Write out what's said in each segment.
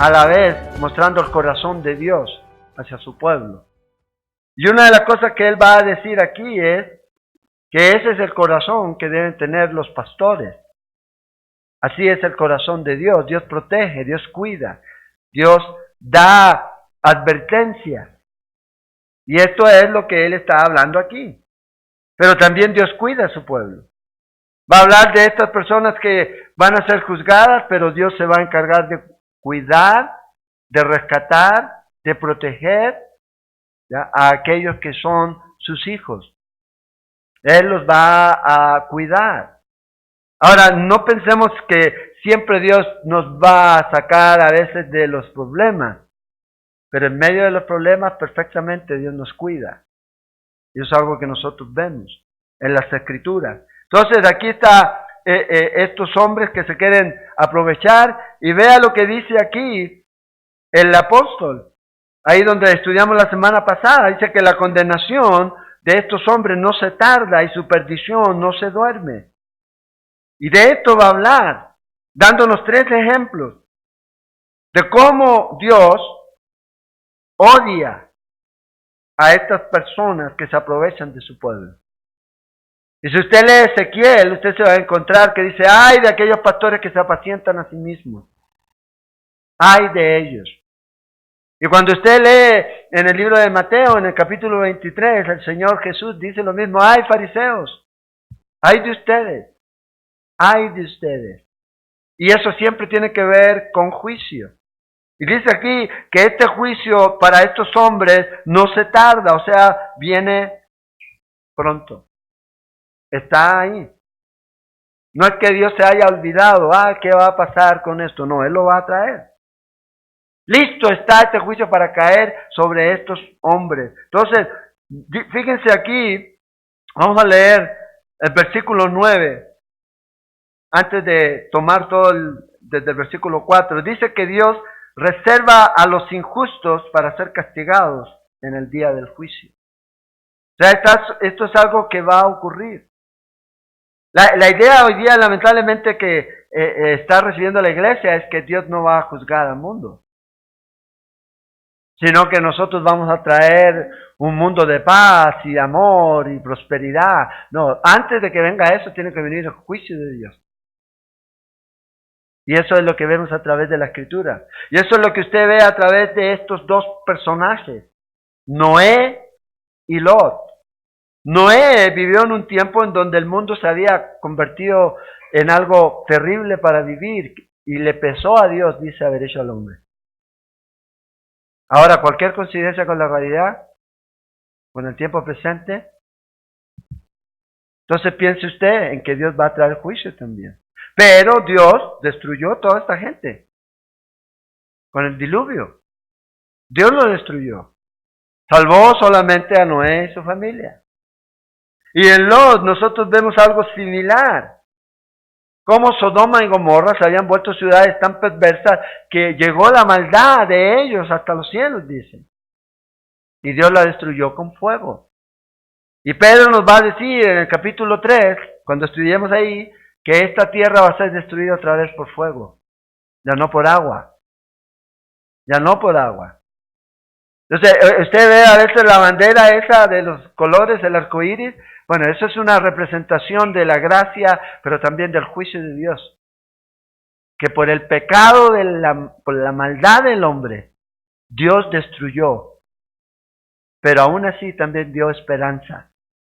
a la vez mostrando el corazón de Dios hacia su pueblo. Y una de las cosas que él va a decir aquí es que ese es el corazón que deben tener los pastores. Así es el corazón de Dios. Dios protege, Dios cuida, Dios da advertencia. Y esto es lo que él está hablando aquí. Pero también Dios cuida a su pueblo. Va a hablar de estas personas que van a ser juzgadas, pero Dios se va a encargar de cuidar, de rescatar, de proteger, ¿ya?, a aquellos que son sus hijos. Él los va a cuidar. Ahora, no pensemos que siempre Dios nos va a sacar a veces de los problemas, pero en medio de los problemas perfectamente Dios nos cuida. Y es algo que nosotros vemos en las Escrituras. Entonces aquí está estos hombres que se quieren aprovechar, y vea lo que dice aquí el apóstol. Ahí donde estudiamos la semana pasada, dice que la condenación de estos hombres no se tarda y su perdición no se duerme. Y de esto va a hablar, dándonos 3 ejemplos de cómo Dios odia a estas personas que se aprovechan de su pueblo. Y si usted lee Ezequiel, usted se va a encontrar que dice, ay de aquellos pastores que se apacientan a sí mismos. Ay de ellos. Y cuando usted lee en el libro de Mateo, en el capítulo 23, el Señor Jesús dice lo mismo, ay fariseos, ay de ustedes, ay de ustedes. Y eso siempre tiene que ver con juicio. Y dice aquí que este juicio para estos hombres no se tarda, o sea, viene pronto. Está ahí. No es que Dios se haya olvidado, ¿qué va a pasar con esto? No, Él lo va a traer. Listo está este juicio para caer sobre estos hombres. Entonces, fíjense aquí, vamos a leer el versículo 9, antes de tomar todo desde el versículo 4. Dice que Dios reserva a los injustos para ser castigados en el día del juicio. O sea, esto es algo que va a ocurrir. La idea hoy día, lamentablemente, que está recibiendo la iglesia es que Dios no va a juzgar al mundo, sino que nosotros vamos a traer un mundo de paz y amor y prosperidad. No, antes de que venga eso, tiene que venir el juicio de Dios. Y eso es lo que vemos a través de la Escritura. Y eso es lo que usted ve a través de estos 2 personajes, Noé y Lot. Noé vivió en un tiempo en donde el mundo se había convertido en algo terrible para vivir y le pesó a Dios, dice, haber hecho al hombre. Ahora, cualquier coincidencia con la realidad, con el tiempo presente, entonces piense usted en que Dios va a traer juicio también. Pero Dios destruyó toda esta gente con el diluvio. Dios lo destruyó. Salvó solamente a Noé y su familia. Y en Lot nosotros vemos algo similar. Como Sodoma y Gomorra se habían vuelto ciudades tan perversas que llegó la maldad de ellos hasta los cielos, dicen. Y Dios la destruyó con fuego. Y Pedro nos va a decir en el capítulo 3, cuando estudiemos ahí, que esta tierra va a ser destruida otra vez por fuego. Ya no por agua. Ya no por agua. Entonces, usted ve a veces la bandera esa de los colores, el arco iris. Bueno, eso es una representación de la gracia, pero también del juicio de Dios. Que por el pecado, por la maldad del hombre, Dios destruyó. Pero aún así también dio esperanza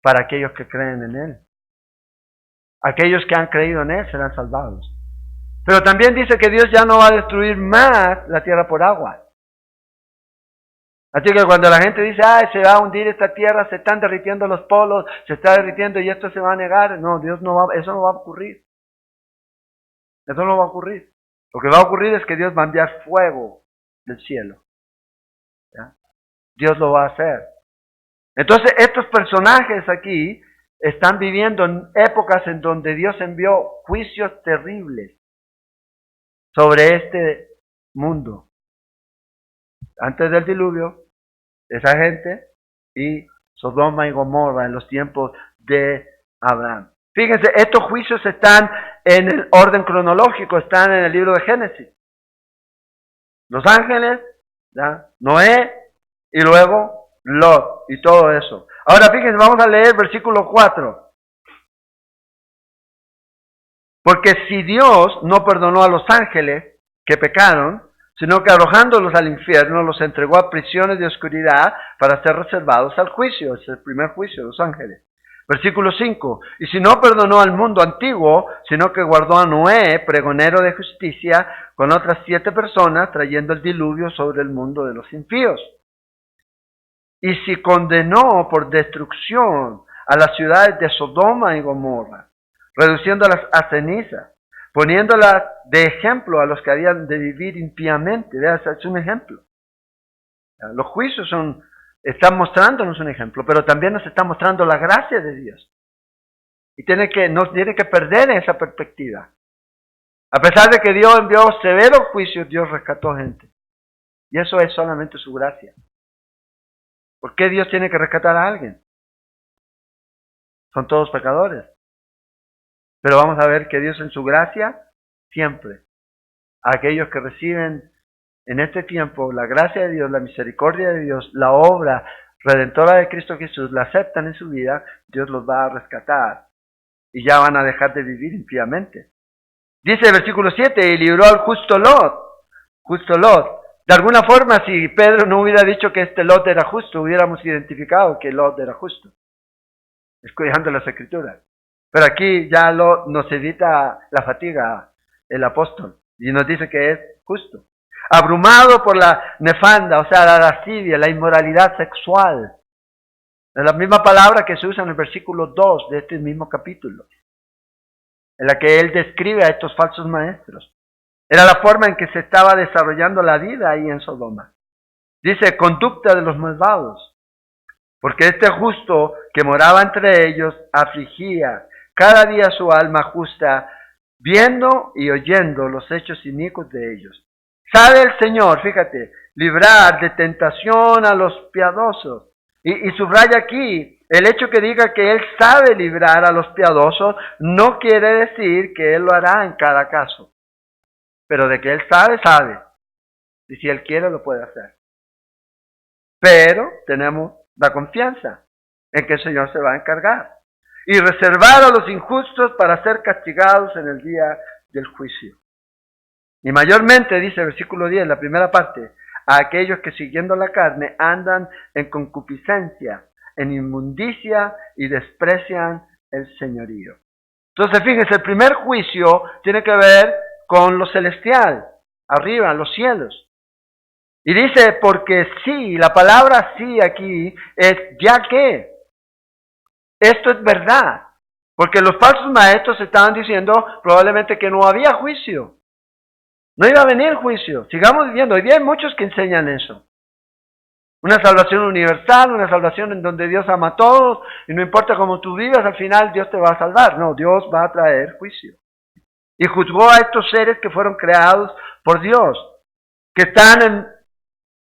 para aquellos que creen en Él. Aquellos que han creído en Él serán salvados. Pero también dice que Dios ya no va a destruir más la tierra por agua. Así que cuando la gente dice, se va a hundir esta tierra, se están derritiendo los polos, se está derritiendo y esto se va a negar. No, eso no va a ocurrir. Eso no va a ocurrir. Lo que va a ocurrir es que Dios va a enviar fuego del cielo. ¿Ya? Dios lo va a hacer. Entonces estos personajes aquí están viviendo en épocas en donde Dios envió juicios terribles sobre este mundo. Antes del diluvio, esa gente, y Sodoma y Gomorra en los tiempos de Abraham. Fíjense, estos juicios están en el orden cronológico, están en el libro de Génesis. Los ángeles, ¿ya? Noé y luego Lot y todo eso. Ahora fíjense, vamos a leer versículo 4. Porque si Dios no perdonó a los ángeles que pecaron, sino que arrojándolos al infierno los entregó a prisiones de oscuridad para ser reservados al juicio. Es el primer juicio de los ángeles. Versículo 5. Y si no perdonó al mundo antiguo, sino que guardó a Noé, pregonero de justicia, con otras 7 personas, trayendo el diluvio sobre el mundo de los impíos. Y si condenó por destrucción a las ciudades de Sodoma y Gomorra, reduciéndolas a cenizas, poniéndolas de ejemplo a los que habían de vivir impíamente. Vean, es un ejemplo. Los juicios están mostrándonos un ejemplo, pero también nos está mostrando la gracia de Dios. Y no tiene que perder esa perspectiva. A pesar de que Dios envió severos juicios, Dios rescató gente. Y eso es solamente su gracia. ¿Por qué Dios tiene que rescatar a alguien? Son todos pecadores. Pero vamos a ver que Dios en su gracia, siempre, a aquellos que reciben en este tiempo la gracia de Dios, la misericordia de Dios, la obra redentora de Cristo Jesús, la aceptan en su vida, Dios los va a rescatar y ya van a dejar de vivir impíamente. Dice el versículo 7, y libró al justo Lot. De alguna forma, si Pedro no hubiera dicho que este Lot era justo, hubiéramos identificado que Lot era justo, estudiando las Escrituras. Pero aquí ya nos evita la fatiga el apóstol y nos dice que es justo. Abrumado por la nefanda, o sea, la lascivia, la inmoralidad sexual. Es la misma palabra que se usa en el versículo 2 de este mismo capítulo, en la que él describe a estos falsos maestros. Era la forma en que se estaba desarrollando la vida ahí en Sodoma. Dice, conducta de los malvados, porque este justo que moraba entre ellos afligía cada día su alma justa, viendo y oyendo los hechos inicuos de ellos. Sabe el Señor, fíjate, librar de tentación a los piadosos. Y subraya aquí, el hecho que diga que Él sabe librar a los piadosos no quiere decir que Él lo hará en cada caso. Pero de que Él sabe, sabe. Y si Él quiere, lo puede hacer. Pero tenemos la confianza en que el Señor se va a encargar. Y reservar a los injustos para ser castigados en el día del juicio. Y mayormente, dice el versículo 10, la primera parte, a aquellos que siguiendo la carne andan en concupiscencia, en inmundicia y desprecian el señorío. Entonces, fíjense, el primer juicio tiene que ver con lo celestial, arriba, los cielos. Y dice, porque sí, la palabra sí aquí es ya que. Esto es verdad, porque los falsos maestros estaban diciendo probablemente que no había juicio. No iba a venir juicio. Sigamos viviendo. Hoy día hay muchos que enseñan eso. Una salvación universal, una salvación en donde Dios ama a todos y no importa cómo tú vivas, al final Dios te va a salvar. No, Dios va a traer juicio. Y juzgó a estos seres que fueron creados por Dios, que están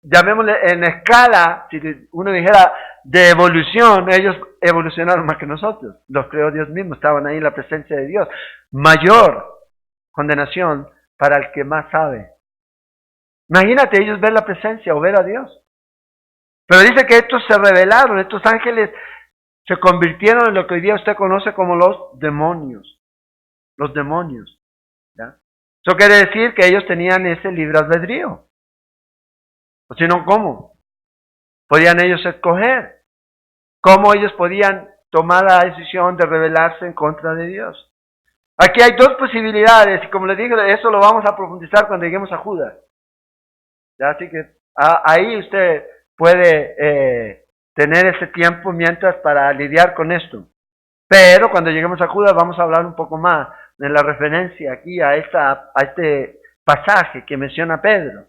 llamémosle en escala, si uno dijera de evolución, ellos evolucionaron más que nosotros. Los creó Dios mismo, estaban ahí en la presencia de Dios. Mayor condenación para el que más sabe. Imagínate ellos ver la presencia o ver a Dios. Pero dice que estos se rebelaron, estos ángeles se convirtieron en lo que hoy día usted conoce como los demonios. Los demonios. ¿Ya? Eso quiere decir que ellos tenían ese libre albedrío. O si no, ¿cómo? Podían ellos escoger. ¿Cómo ellos podían tomar la decisión de rebelarse en contra de Dios? Aquí hay dos posibilidades, y como les dije, eso lo vamos a profundizar cuando lleguemos a Judas. ¿Ya? Así que ahí usted puede tener ese tiempo mientras para lidiar con esto. Pero cuando lleguemos a Judas vamos a hablar un poco más de la referencia aquí a este pasaje que menciona Pedro.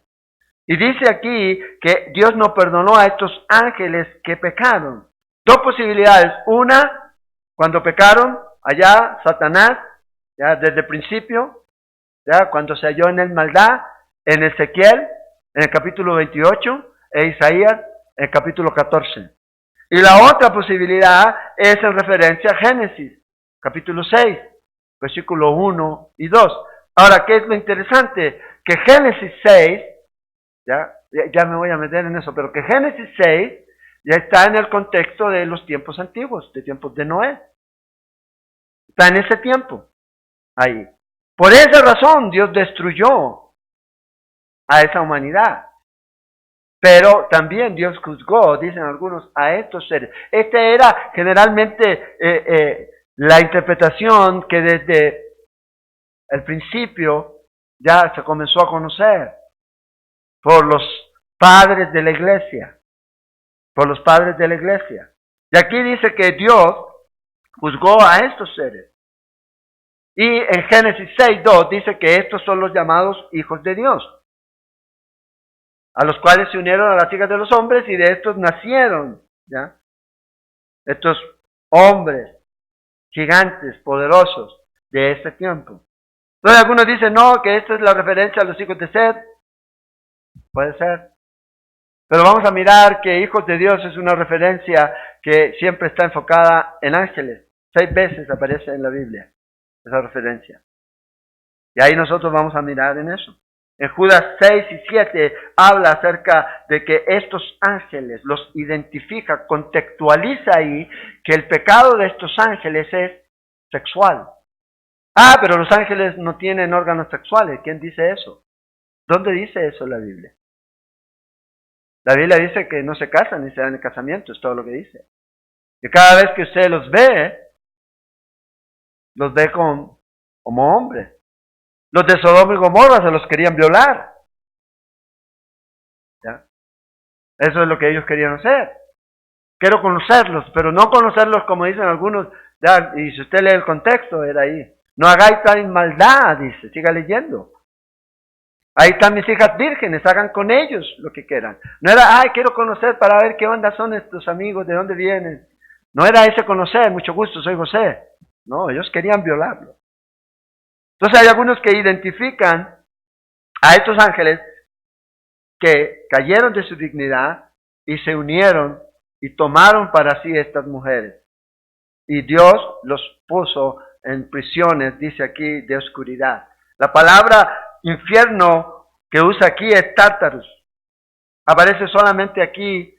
Y dice aquí que Dios no perdonó a estos ángeles que pecaron. Dos posibilidades. Una, cuando pecaron, allá Satanás, ya desde el principio, ya cuando se halló en él maldad, en Ezequiel, en el capítulo 28, e Isaías, en el capítulo 14. Y la otra posibilidad es en referencia a Génesis, capítulo 6, versículo 1 y 2. Ahora, ¿qué es lo interesante? Que Génesis 6 Ya me voy a meter en eso, pero que Génesis 6 ya está en el contexto de los tiempos antiguos, de tiempos de Noé. Está en ese tiempo, ahí. Por esa razón Dios destruyó a esa humanidad. Pero también Dios juzgó, dicen algunos, a estos seres. Esta era generalmente la interpretación que desde el principio ya se comenzó a conocer por los padres de la iglesia. Por los padres de la iglesia. Y aquí dice que Dios juzgó a estos seres. Y en Génesis 6:2 dice que estos son los llamados hijos de Dios, a los cuales se unieron a las hijas de los hombres y de estos nacieron, ¿ya? Estos hombres gigantes, poderosos de este tiempo. Entonces algunos dicen, no, que esta es la referencia a los hijos de Seth. Puede ser. Pero vamos a mirar que hijos de Dios es una referencia que siempre está enfocada en ángeles. 6 veces aparece en la Biblia esa referencia. Y ahí nosotros vamos a mirar en eso. En Judas 6 y 7 habla acerca de que estos ángeles los identifica, contextualiza ahí que el pecado de estos ángeles es sexual. Pero los ángeles no tienen órganos sexuales. ¿Quién dice eso? ¿Dónde dice eso la Biblia? La Biblia dice que no se casan ni se dan el casamiento, es todo lo que dice. Y cada vez que usted los ve como hombres. Los de Sodoma y Gomorra se los querían violar. ¿Ya? Eso es lo que ellos querían hacer. Quiero conocerlos, pero no conocerlos como dicen algunos. Ya, y si usted lee el contexto, era ahí. No hagáis tal maldad, dice, siga leyendo. Ahí están mis hijas vírgenes, hagan con ellos lo que quieran. No era, quiero conocer para ver qué onda son estos amigos, de dónde vienen. No era ese conocer, mucho gusto, soy José. No, ellos querían violarlo. Entonces hay algunos que identifican a estos ángeles que cayeron de su dignidad y se unieron y tomaron para sí estas mujeres. Y Dios los puso en prisiones, dice aquí, de oscuridad. La palabra infierno que usa aquí es Tártarus. Aparece solamente aquí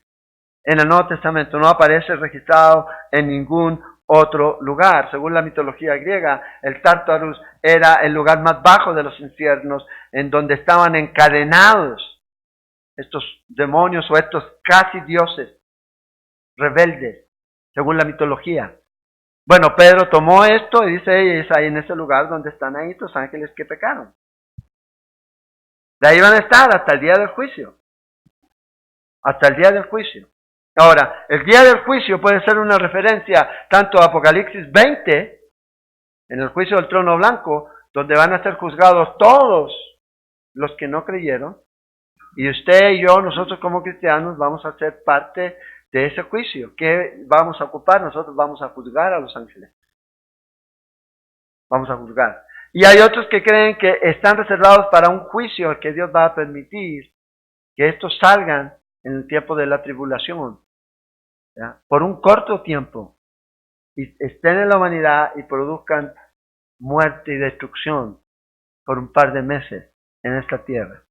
en el Nuevo Testamento, no aparece registrado en ningún otro lugar. Según la mitología griega, el Tártarus era el lugar más bajo de los infiernos, en donde estaban encadenados estos demonios o estos casi dioses rebeldes, según la mitología. Bueno, Pedro tomó esto y dice, es ahí en ese lugar donde están ahí estos ángeles que pecaron. De ahí van a estar hasta el día del juicio. Hasta el día del juicio. Ahora, el día del juicio puede ser una referencia tanto a Apocalipsis 20, en el juicio del trono blanco, donde van a ser juzgados todos los que no creyeron, y usted y yo, nosotros como cristianos, vamos a ser parte de ese juicio. ¿Qué vamos a ocupar? Nosotros vamos a juzgar a los ángeles. Vamos a juzgar. Y hay otros que creen que están reservados para un juicio que Dios va a permitir que estos salgan en el tiempo de la tribulación, ¿ya? Por un corto tiempo, y estén en la humanidad y produzcan muerte y destrucción por un par de meses en esta tierra.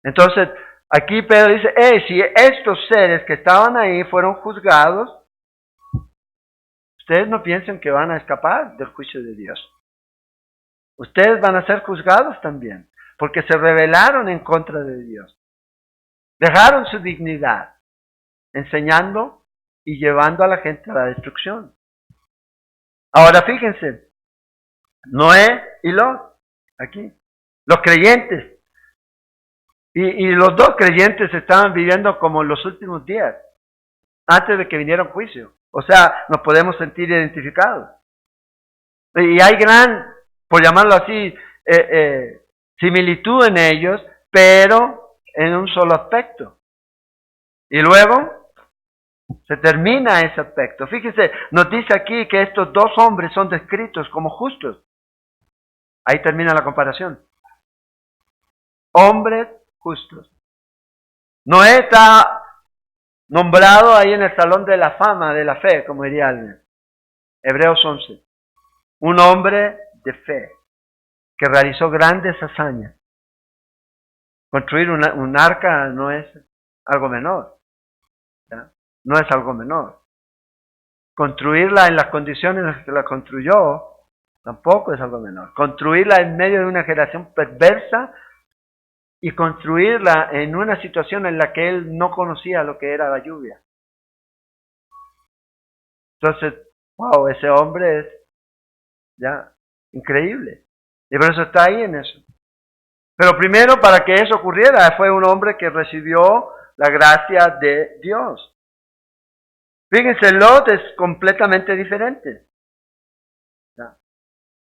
Entonces, aquí Pedro dice, si estos seres que estaban ahí fueron juzgados, ustedes no piensen que van a escapar del juicio de Dios. Ustedes van a ser juzgados también, porque se rebelaron en contra de Dios. Dejaron su dignidad, enseñando y llevando a la gente a la destrucción. Ahora fíjense, Noé y Lot, aquí, los creyentes. Y los dos creyentes estaban viviendo como los últimos días, antes de que viniera un juicio. O sea, nos podemos sentir identificados. Y hay gran, por llamarlo así, similitud en ellos, pero en un solo aspecto. Y luego se termina ese aspecto. Fíjese, nos dice aquí que estos dos hombres son descritos como justos. Ahí termina la comparación. Hombres justos. Noé está nombrado ahí en el salón de la fama de la fe, como diría alguien. Hebreos 11. Un hombre de fe que realizó grandes hazañas. Construir un arca no es algo menor. ¿Ya? No es algo menor. Construirla en las condiciones en las que la construyó tampoco es algo menor. Construirla en medio de una generación perversa y construirla en una situación en la que él no conocía lo que era la lluvia. Entonces, wow, ese hombre es ya increíble. Y por eso está ahí en eso. Pero primero, para que eso ocurriera, fue un hombre que recibió la gracia de Dios. Fíjense, Lot es completamente diferente. ¿Ya?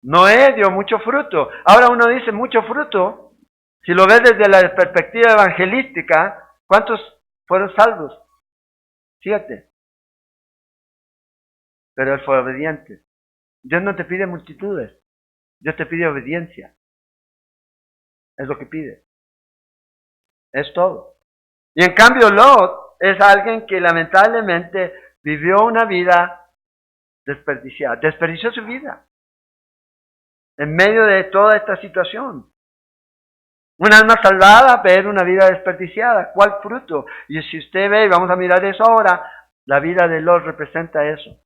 Noé dio mucho fruto. Ahora uno dice mucho fruto. Si lo ves desde la perspectiva evangelística, ¿cuántos fueron salvos? 7. Pero él fue obediente. Dios no te pide multitudes. Dios te pide obediencia. Es lo que pide. Es todo. Y en cambio Lot es alguien que lamentablemente vivió una vida desperdiciada. Desperdició su vida. En medio de toda esta situación. Una alma salvada, pero una vida desperdiciada. ¿Cuál fruto? Y si usted ve, y vamos a mirar eso ahora, la vida de Lot representa eso.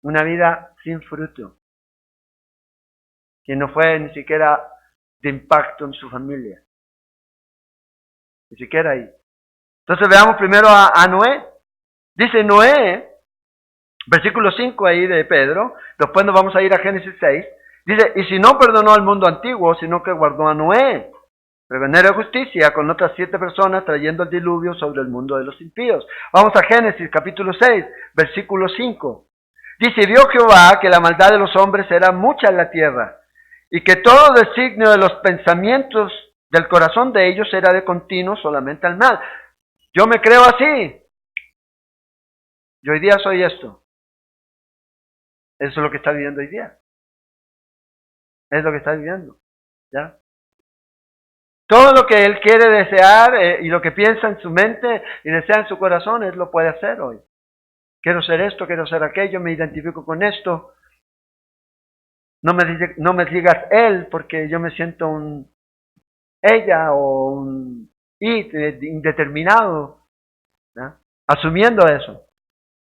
Una vida sin fruto. Que no fue ni siquiera de impacto en su familia. Ni siquiera ahí. Entonces veamos primero a Noé. Dice Noé, versículo 5 ahí de Pedro, después nos vamos a ir a Génesis 6. Dice, y si no perdonó al mundo antiguo, sino que guardó a Noé, pregonero de justicia, con otras 7 personas, trayendo el diluvio sobre el mundo de los impíos. Vamos a Génesis capítulo 6, versículo 5. Dice, vio Jehová que la maldad de los hombres era mucha en la tierra, y que todo designio de los pensamientos del corazón de ellos era de continuo solamente al mal. Yo me creo así. Yo hoy día soy esto. Eso es lo que está viviendo hoy día. Es lo que está viviendo. ¿Ya? Todo lo que él quiere desear y lo que piensa en su mente y desea en su corazón, él lo puede hacer hoy. Quiero ser esto, quiero ser aquello, me identifico con esto. No me digas él porque yo me siento un ella o un indeterminado. ¿Ya? Asumiendo eso.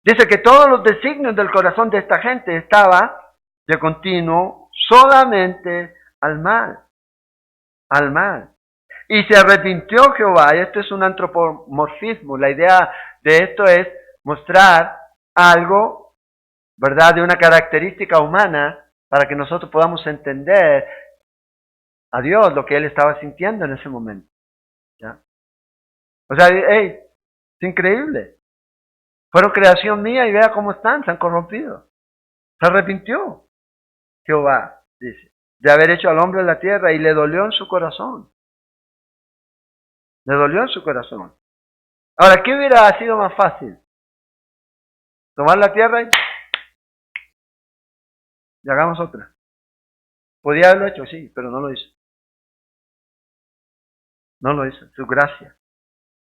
Dice que todos los designios del corazón de esta gente estaba de continuo solamente al mal. Al mal. Y se arrepintió Jehová, y esto es un antropomorfismo. La idea de esto es mostrar algo, ¿verdad?, de una característica humana para que nosotros podamos entender a Dios lo que él estaba sintiendo en ese momento. ¿Ya? O sea, hey, es increíble. Fueron creación mía y vea cómo están, se han corrompido. Se arrepintió Jehová, dice, de haber hecho al hombre en la tierra y le dolió en su corazón. Le dolió en su corazón. Ahora, ¿qué hubiera sido más fácil? Tomar la tierra y hagamos otra. Podía haberlo hecho, sí, pero no lo hizo. No lo hizo, su gracia.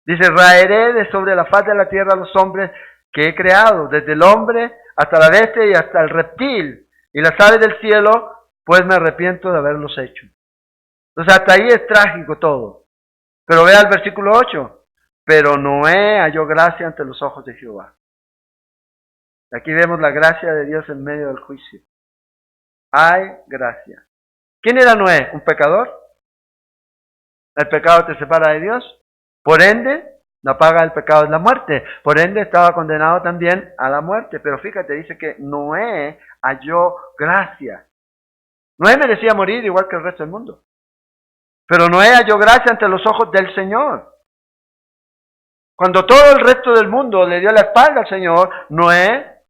Dice, raeré de sobre la faz de la tierra a los hombres que he creado, desde el hombre hasta la bestia y hasta el reptil, y las aves del cielo, pues me arrepiento de haberlos hecho. Entonces hasta ahí es trágico todo. Pero vea el versículo 8. Pero Noé halló gracia ante los ojos de Jehová. Aquí vemos la gracia de Dios en medio del juicio. Hay gracia. ¿Quién era Noé? ¿Un pecador? ¿El pecado te separa de Dios? Por ende, la paga del pecado es la muerte. Por ende, estaba condenado también a la muerte. Pero fíjate, dice que Noé halló gracia. Noé merecía morir igual que el resto del mundo. Pero Noé halló gracia ante los ojos del Señor. Cuando todo el resto del mundo le dio la espalda al Señor, Noé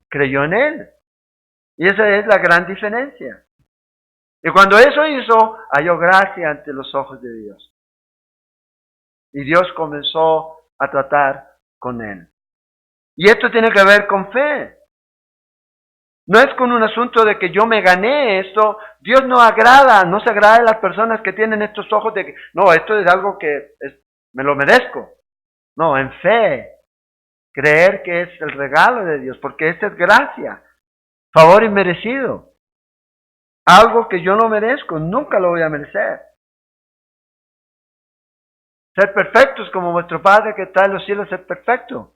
creyó en Él. Y esa es la gran diferencia. Y cuando eso hizo, halló gracia ante los ojos de Dios. Y Dios comenzó a tratar con él. Y esto tiene que ver con fe. No es con un asunto de que yo me gané esto. Dios no se agrada de las personas que tienen estos ojos de que, no, esto es algo que me lo merezco. No, en fe. Creer que es el regalo de Dios, porque esta es gracia, favor inmerecido. Algo que yo no merezco, nunca lo voy a merecer. Ser perfectos como vuestro Padre que está en los cielos es perfecto.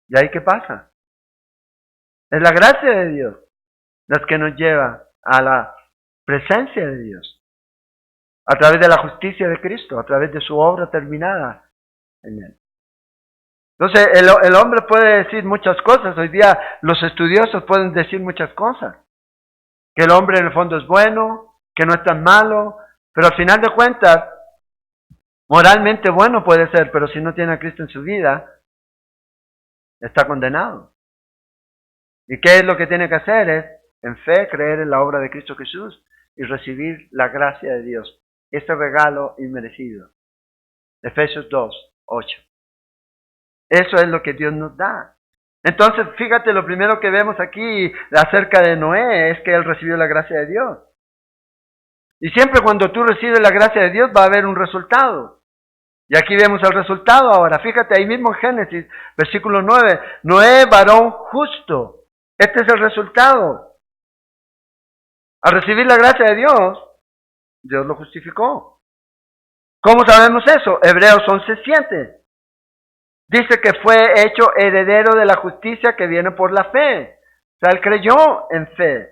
¿Y ahí qué pasa? Es la gracia de Dios la que nos lleva a la presencia de Dios, a través de la justicia de Cristo, a través de su obra terminada en Él. Entonces, el hombre puede decir muchas cosas. Hoy día los estudiosos pueden decir muchas cosas. Que el hombre en el fondo es bueno, que no es tan malo, pero al final de cuentas, moralmente bueno puede ser, pero si no tiene a Cristo en su vida, está condenado. ¿Y qué es lo que tiene que hacer? Es, en fe, creer en la obra de Cristo Jesús y recibir la gracia de Dios. Este regalo inmerecido. Efesios 2, 8. Eso es lo que Dios nos da. Entonces, fíjate, lo primero que vemos aquí acerca de Noé es que él recibió la gracia de Dios. Y siempre cuando tú recibes la gracia de Dios va a haber un resultado. Y aquí vemos el resultado ahora. Fíjate, ahí mismo en Génesis, versículo 9. Noé, varón justo. Este es el resultado. Al recibir la gracia de Dios, Dios lo justificó. ¿Cómo sabemos eso? Hebreos 11:7. Dice que fue hecho heredero de la justicia que viene por la fe. O sea, él creyó en fe.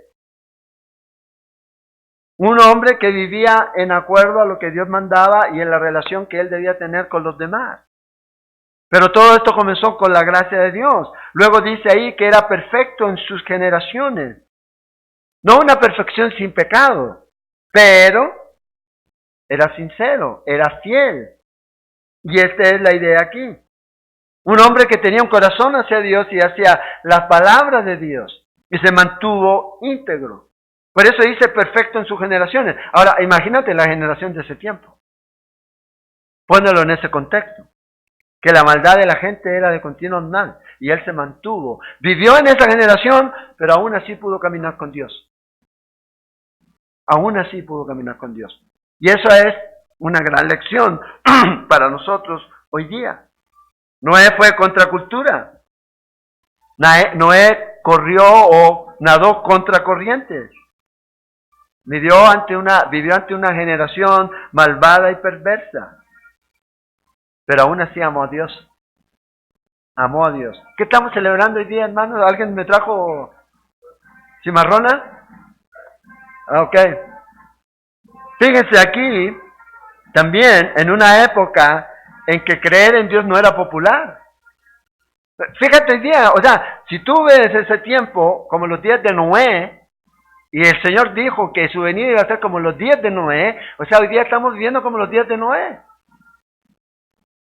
Un hombre que vivía en acuerdo a lo que Dios mandaba y en la relación que él debía tener con los demás. Pero todo esto comenzó con la gracia de Dios. Luego dice ahí que era perfecto en sus generaciones. No una perfección sin pecado, pero era sincero, era fiel. Y esta es la idea aquí. Un hombre que tenía un corazón hacia Dios y hacia las palabras de Dios. Y se mantuvo íntegro. Por eso dice perfecto en sus generaciones. Ahora, imagínate la generación de ese tiempo. Pónelo en ese contexto. Que la maldad de la gente era de continuo mal. Y él se mantuvo. Vivió en esa generación, pero aún así pudo caminar con Dios. Aún así pudo caminar con Dios. Y eso es una gran lección para nosotros hoy día. Noé fue contracultura. Noé corrió o nadó contra corrientes. Vivió ante una generación malvada y perversa. Pero aún así amó a Dios. Amó a Dios. ¿Qué estamos celebrando hoy día, hermanos? ¿Alguien me trajo cimarrona? Ok. Fíjense aquí, también en una época en que creer en Dios no era popular. Fíjate hoy día, o sea, si tú ves ese tiempo como los días de Noé, y el Señor dijo que su venida iba a ser como los días de Noé, o sea, hoy día estamos viviendo como los días de Noé.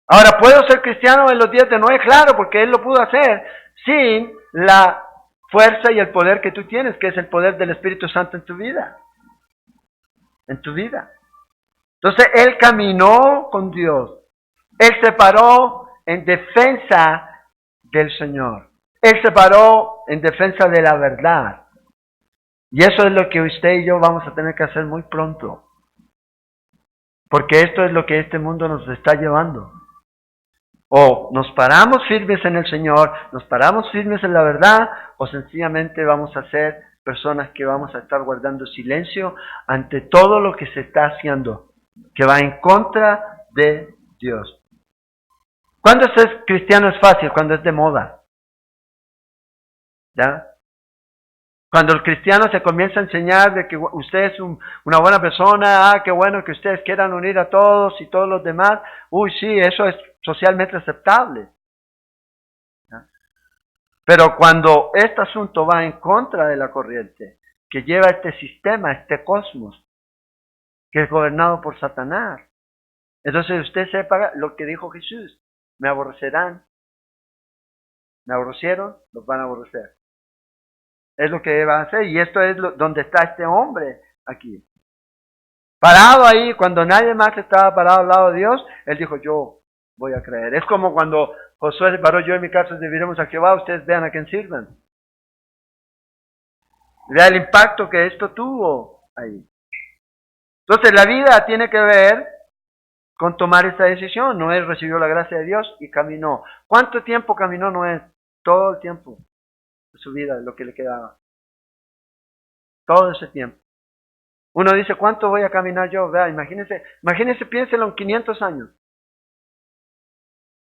Ahora, ¿puedo ser cristiano en los días de Noé? Claro, porque Él lo pudo hacer sin la fuerza y el poder que tú tienes, que es el poder del Espíritu Santo en tu vida. En tu vida. Entonces, Él caminó con Dios. Él se paró en defensa del Señor. Él se paró en defensa de la verdad. Y eso es lo que usted y yo vamos a tener que hacer muy pronto. Porque esto es lo que este mundo nos está llevando. O nos paramos firmes en el Señor, nos paramos firmes en la verdad, o sencillamente vamos a ser personas que vamos a estar guardando silencio ante todo lo que se está haciendo, que va en contra de Dios. ¿Cuándo ser cristiano es fácil? Cuando es de moda. ¿Ya? Cuando el cristiano se comienza a enseñar de que usted es una buena persona, qué bueno que ustedes quieran unir a todos y todos los demás, sí, eso es socialmente aceptable. ¿Ya? Pero cuando este asunto va en contra de la corriente, que lleva este sistema, este cosmos, que es gobernado por Satanás, entonces usted sepa lo que dijo Jesús: me aborrecerán, me aborrecieron, los van a aborrecer. Es lo que va a hacer, y esto es donde está este hombre aquí. Parado ahí, cuando nadie más estaba parado al lado de Dios, él dijo: yo voy a creer. Es como cuando Josué se paró: yo en mi casa serviremos a Jehová, ustedes vean a quién sirvan. Vea el impacto que esto tuvo ahí. Entonces la vida tiene que ver con tomar esta decisión. Noé recibió la gracia de Dios y caminó. ¿Cuánto tiempo caminó Noé? Todo el tiempo de su vida, lo que le quedaba. Todo ese tiempo. Uno dice, ¿cuánto voy a caminar yo? Vea, imagínense, piénselo en 500 años.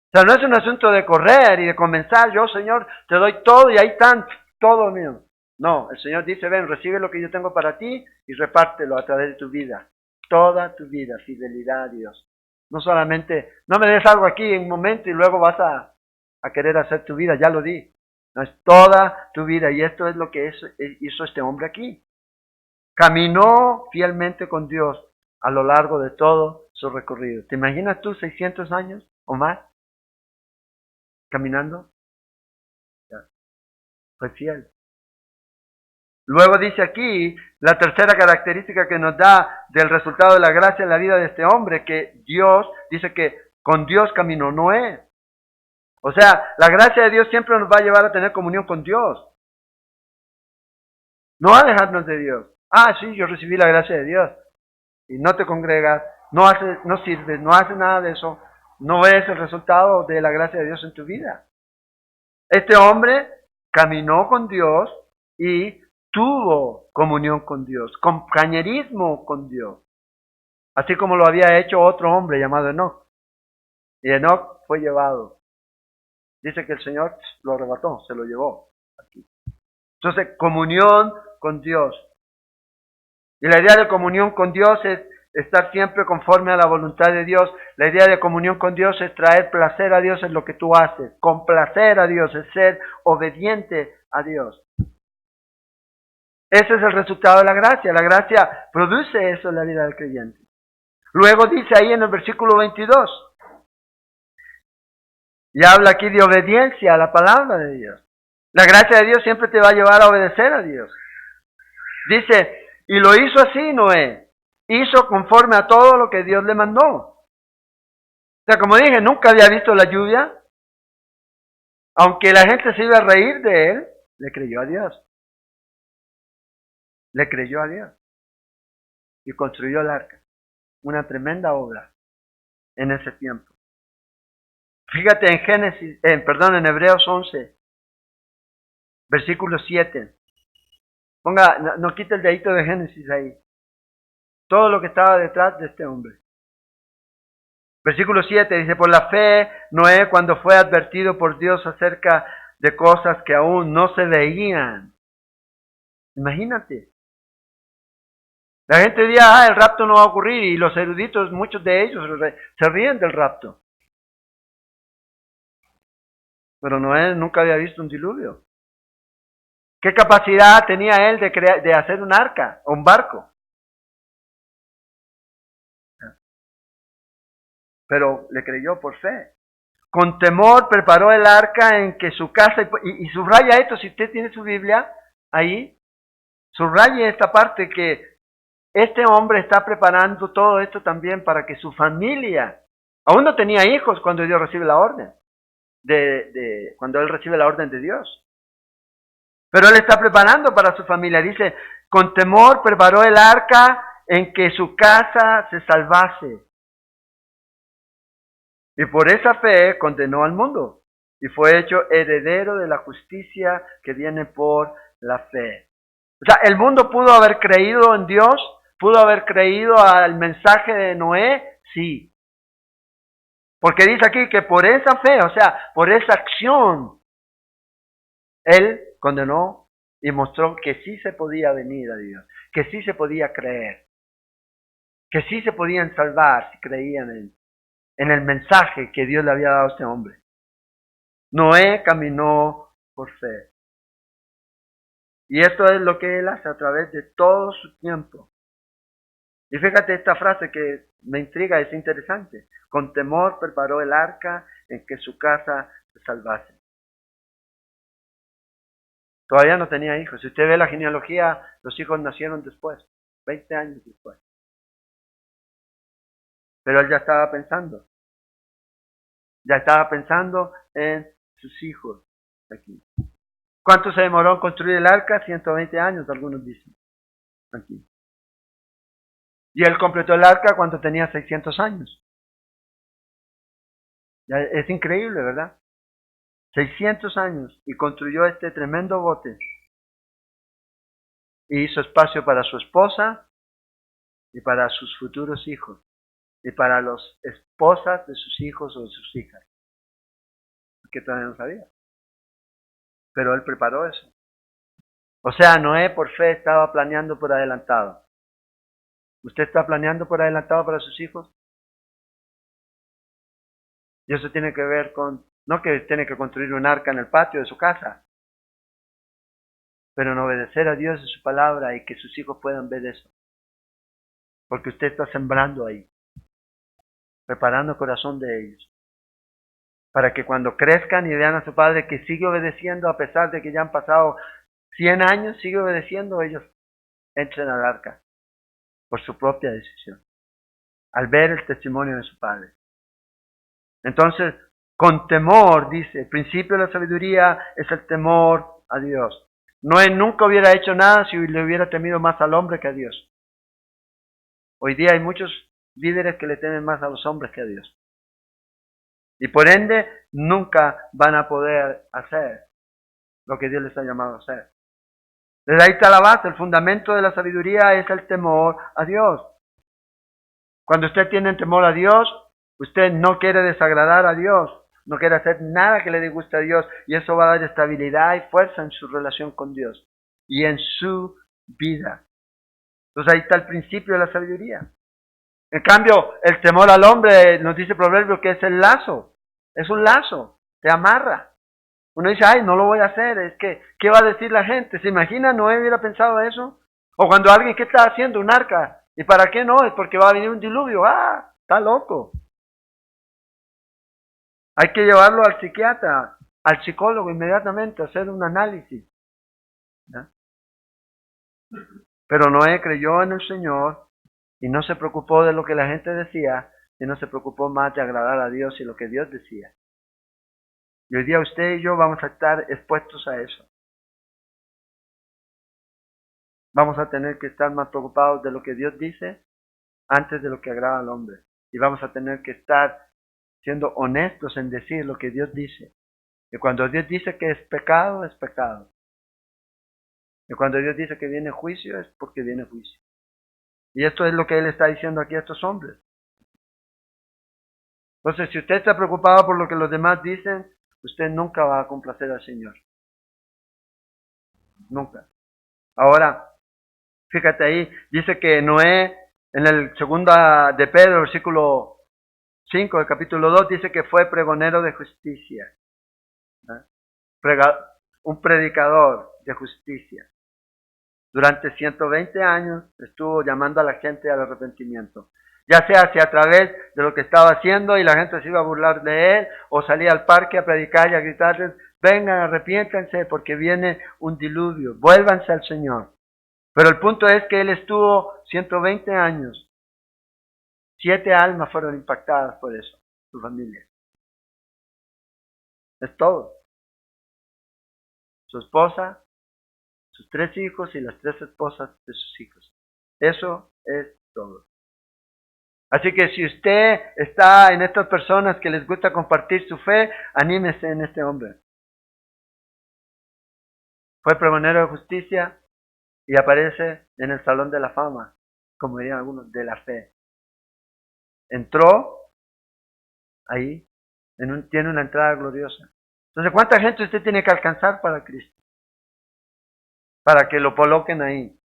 O sea, no es un asunto de correr y de comenzar, yo, Señor, te doy todo y ahí están, todo mío. No, el Señor dice, ven, recibe lo que yo tengo para ti y repártelo a través de tu vida. Toda tu vida, fidelidad a Dios. No solamente, no me des algo aquí en un momento y luego vas a querer hacer tu vida, ya lo di. No, es toda tu vida y esto es lo que hizo este hombre aquí. Caminó fielmente con Dios a lo largo de todo su recorrido. ¿Te imaginas tú 600 años o más caminando? Ya, fue fiel. Luego dice aquí, la tercera característica que nos da del resultado de la gracia en la vida de este hombre, que Dios, dice que con Dios caminó Noé. O sea, la gracia de Dios siempre nos va a llevar a tener comunión con Dios. No a alejarnos de Dios. Ah, sí, yo recibí la gracia de Dios. Y no te congregas, no sirves, no haces nada de eso. No ves el resultado de la gracia de Dios en tu vida. Este hombre caminó con Dios y tuvo comunión con Dios, compañerismo con Dios, así como lo había hecho otro hombre llamado Enoc. Y Enoc fue llevado. Dice que el Señor lo arrebató, se lo llevó aquí. Entonces, comunión con Dios. Y la idea de comunión con Dios es estar siempre conforme a la voluntad de Dios. La idea de comunión con Dios es traer placer a Dios en lo que tú haces. Complacer a Dios es ser obediente a Dios. Ese es el resultado de la gracia. La gracia produce eso en la vida del creyente. Luego dice ahí en el versículo 22. Y habla aquí de obediencia a la palabra de Dios. La gracia de Dios siempre te va a llevar a obedecer a Dios. Dice, y lo hizo así Noé. Hizo conforme a todo lo que Dios le mandó. O sea, como dije, nunca había visto la lluvia. Aunque la gente se iba a reír de él, le creyó a Dios. Le creyó a Dios. Y construyó el arca. Una tremenda obra en ese tiempo. Fíjate en Hebreos 11, versículo 7. Ponga, no quite el dedito de Génesis ahí. Todo lo que estaba detrás de este hombre. Versículo 7 dice, por la fe, Noé, cuando fue advertido por Dios acerca de cosas que aún no se veían. Imagínate. La gente diría, el rapto no va a ocurrir, y los eruditos, muchos de ellos, se ríen del rapto. Pero Noé nunca había visto un diluvio. ¿Qué capacidad tenía él de hacer un arca o un barco? Pero le creyó por fe. Con temor preparó el arca en que su casa, y subraya esto, si usted tiene su Biblia ahí, subraya esta parte que este hombre está preparando todo esto también para que su familia, aún no tenía hijos cuando Dios recibe la orden, cuando él recibe la orden de Dios. Pero él está preparando para su familia. Dice, con temor preparó el arca en que su casa se salvase. Y por esa fe condenó al mundo y fue hecho heredero de la justicia que viene por la fe. O sea, el mundo pudo haber creído en Dios, pudo haber creído al mensaje de Noé, sí. Porque dice aquí que por esa fe, o sea, por esa acción, él condenó y mostró que sí se podía venir a Dios, que sí se podía creer, que sí se podían salvar si creían en el mensaje que Dios le había dado a este hombre. Noé caminó por fe. Y esto es lo que él hace a través de todo su tiempo. Y fíjate esta frase que me intriga, es interesante. Con temor preparó el arca en que su casa se salvase. Todavía no tenía hijos. Si usted ve la genealogía, los hijos nacieron después, 20 años después. Pero él ya estaba pensando. Ya estaba pensando en sus hijos aquí. ¿Cuánto se demoró en construir el arca? 120 años, algunos dicen. Aquí. Y él completó el arca cuando tenía 600 años. Ya es increíble, ¿verdad? 600 años y construyó este tremendo bote. Y hizo espacio para su esposa y para sus futuros hijos, y para las esposas de sus hijos o de sus hijas. Que todavía no sabía. Pero él preparó eso. O sea, Noé por fe estaba planeando por adelantado. ¿Usted está planeando por adelantado para sus hijos? Y eso tiene que ver con, no que tiene que construir un arca en el patio de su casa, pero en obedecer a Dios y su palabra y que sus hijos puedan ver eso. Porque usted está sembrando ahí, preparando el corazón de ellos. Para que cuando crezcan y vean a su padre que sigue obedeciendo a pesar de que ya han pasado 100 años, sigue obedeciendo, ellos entren al arca por su propia decisión, al ver el testimonio de su padre. Entonces, con temor, dice, el principio de la sabiduría es el temor a Dios. Noé nunca hubiera hecho nada si le hubiera temido más al hombre que a Dios. Hoy día hay muchos líderes que le temen más a los hombres que a Dios. Y por ende, nunca van a poder hacer lo que Dios les ha llamado a hacer. Desde ahí está la base, el fundamento de la sabiduría es el temor a Dios. Cuando usted tiene temor a Dios, usted no quiere desagradar a Dios, no quiere hacer nada que le disguste a Dios, y eso va a dar estabilidad y fuerza en su relación con Dios y en su vida. Entonces ahí está el principio de la sabiduría. En cambio, el temor al hombre, nos dice Proverbio que es el lazo, es un lazo, te amarra. Uno dice, ay, no lo voy a hacer, es que, ¿qué va a decir la gente? ¿Se imagina? ¿Noé hubiera pensado eso? O cuando alguien, ¿qué está haciendo? Un arca. ¿Y para qué no? Es porque va a venir un diluvio. ¡Ah! Está loco. Hay que llevarlo al psiquiatra, al psicólogo inmediatamente, a hacer un análisis. ¿No? Pero Noé creyó en el Señor y no se preocupó de lo que la gente decía, sino se preocupó más de agradar a Dios y lo que Dios decía. Y hoy día usted y yo vamos a estar expuestos a eso. Vamos a tener que estar más preocupados de lo que Dios dice antes de lo que agrada al hombre. Y vamos a tener que estar siendo honestos en decir lo que Dios dice. Y cuando Dios dice que es pecado, es pecado. Y cuando Dios dice que viene juicio, es porque viene juicio. Y esto es lo que Él está diciendo aquí a estos hombres. Entonces, si usted está preocupado por lo que los demás dicen, usted nunca va a complacer al Señor. Nunca. Ahora, fíjate ahí, dice que Noé, en el segundo de Pedro, versículo 5 del capítulo 2, dice que fue pregonero de justicia. Un predicador de justicia. Durante 120 años estuvo llamando a la gente al arrepentimiento. Ya sea a través de lo que estaba haciendo y la gente se iba a burlar de él, o salía al parque a predicar y a gritarles, vengan, arrepiéntanse porque viene un diluvio, vuélvanse al Señor. Pero el punto es que él estuvo 120 años. 7 almas fueron impactadas por eso, su familia. Es todo. Su esposa, sus 3 hijos y las 3 esposas de sus hijos. Eso es todo. Así que si usted está en estas personas que les gusta compartir su fe, anímese en este hombre. Fue pregonero de justicia y aparece en el Salón de la Fama, como dirían algunos, de la fe. Entró ahí, tiene una entrada gloriosa. Entonces, ¿cuánta gente usted tiene que alcanzar para Cristo? Para que lo coloquen ahí.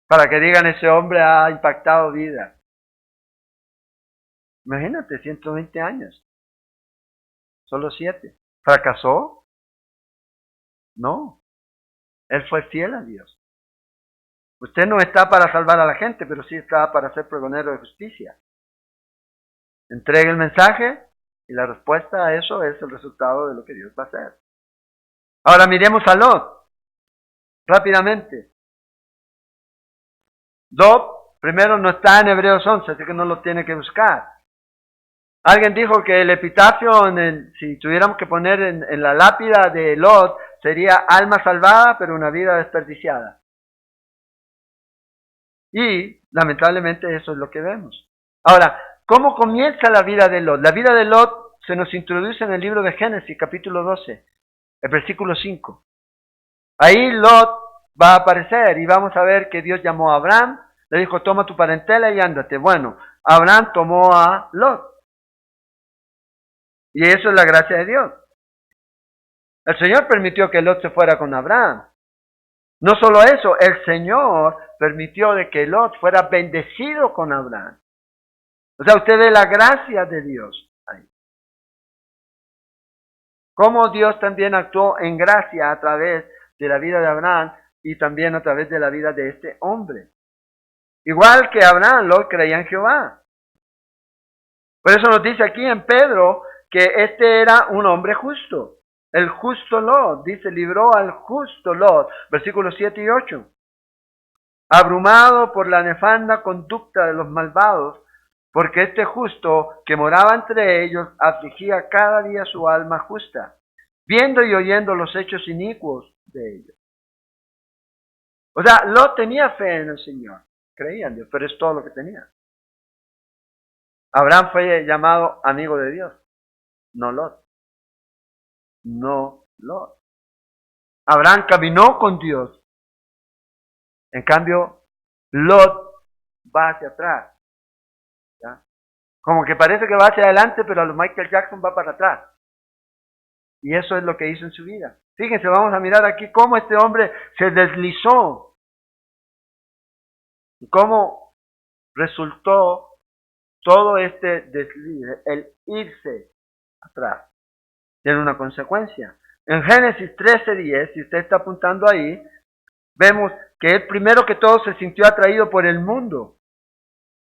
Para que digan, ese hombre ha impactado vida. Imagínate, 120 años. Solo 7. ¿Fracasó? No. Él fue fiel a Dios. Usted no está para salvar a la gente, pero sí está para ser pregonero de justicia. Entregue el mensaje y la respuesta a eso es el resultado de lo que Dios va a hacer. Ahora miremos a Lot. Rápidamente. Lot, primero no está en Hebreos 11, así que no lo tiene que buscar. Alguien dijo que el epitafio, si tuviéramos que poner en la lápida de Lot, sería alma salvada, pero una vida desperdiciada. Y lamentablemente eso es lo que vemos. Ahora, ¿cómo comienza la vida de Lot? La vida de Lot se nos introduce en el libro de Génesis, capítulo 12, el versículo 5. Ahí Lot va a aparecer y vamos a ver que Dios llamó a Abraham, Le dijo, toma tu parentela y ándate. Bueno, Abraham tomó a Lot. Y eso es la gracia de Dios. El Señor permitió que Lot se fuera con Abraham. No solo eso, el Señor permitió de que Lot fuera bendecido con Abraham. O sea, usted ve la gracia de Dios ahí. Cómo Dios también actuó en gracia a través de la vida de Abraham y también a través de la vida de este hombre. Igual que Abraham, Lot creía en Jehová. Por eso nos dice aquí en Pedro que este era un hombre justo. El justo Lot, dice, libró al justo Lot, versículos 7 y 8. Abrumado por la nefanda conducta de los malvados, porque este justo que moraba entre ellos afligía cada día su alma justa, viendo y oyendo los hechos inicuos de ellos. O sea, Lot tenía fe en el Señor, creía en Dios, pero es todo lo que tenía. Abraham fue llamado amigo de Dios, no Lot. No Lot. Abraham caminó con Dios. En cambio, Lot va hacia atrás. ¿Ya? Como que parece que va hacia adelante, pero a lo Michael Jackson va para atrás. Y eso es lo que hizo en su vida. Fíjense, vamos a mirar aquí cómo este hombre se deslizó. Y cómo resultó todo este desliz, el irse atrás. Tiene una consecuencia. En Génesis 13:10, si usted está apuntando ahí, vemos que él primero que todo se sintió atraído por el mundo.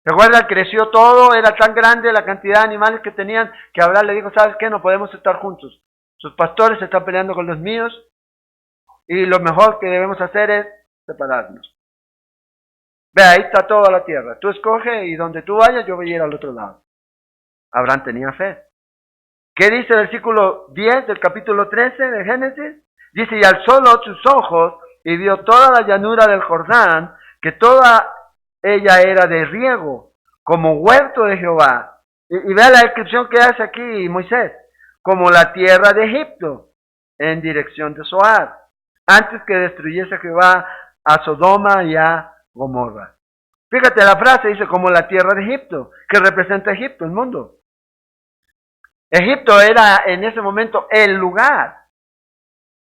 Recuerda, creció todo, era tan grande la cantidad de animales que tenían, que Abraham le dijo, ¿sabes qué? No podemos estar juntos. Sus pastores se están peleando con los míos, y lo mejor que debemos hacer es separarnos. Ve, ahí está toda la tierra. Tú escoge y donde tú vayas, yo voy a ir al otro lado. Abraham tenía fe. ¿Qué dice el versículo 10 del capítulo 13 de Génesis? Dice, y alzó Lot sus ojos y vio toda la llanura del Jordán, que toda ella era de riego, como huerto de Jehová. Y vea la descripción que hace aquí Moisés, como la tierra de Egipto, en dirección de Zoar, antes que destruyese Jehová a Sodoma y a Gomorra. Fíjate, la frase dice como la tierra de Egipto, que representa Egipto, el mundo. Egipto era en ese momento el lugar.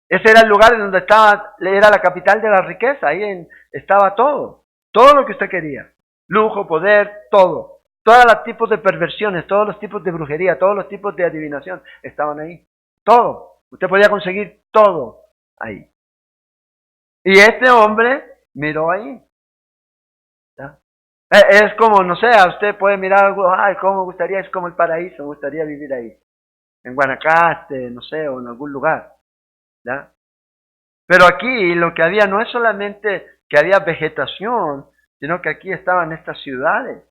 Ese era el lugar en donde estaba, era la capital de la riqueza. Ahí estaba todo. Todo lo que usted quería. Lujo, poder, todo. Todos los tipos de perversiones, todos los tipos de brujería, todos los tipos de adivinación estaban ahí. Todo. Usted podía conseguir todo ahí. Y este hombre miró ahí. ¿Ya? Es como, no sé, usted puede mirar algo, ay, cómo me gustaría, es como el paraíso, me gustaría vivir ahí. En Guanacaste, no sé, o en algún lugar. ¿Ya? Pero aquí lo que había no es solamente que había vegetación, sino que aquí estaban estas ciudades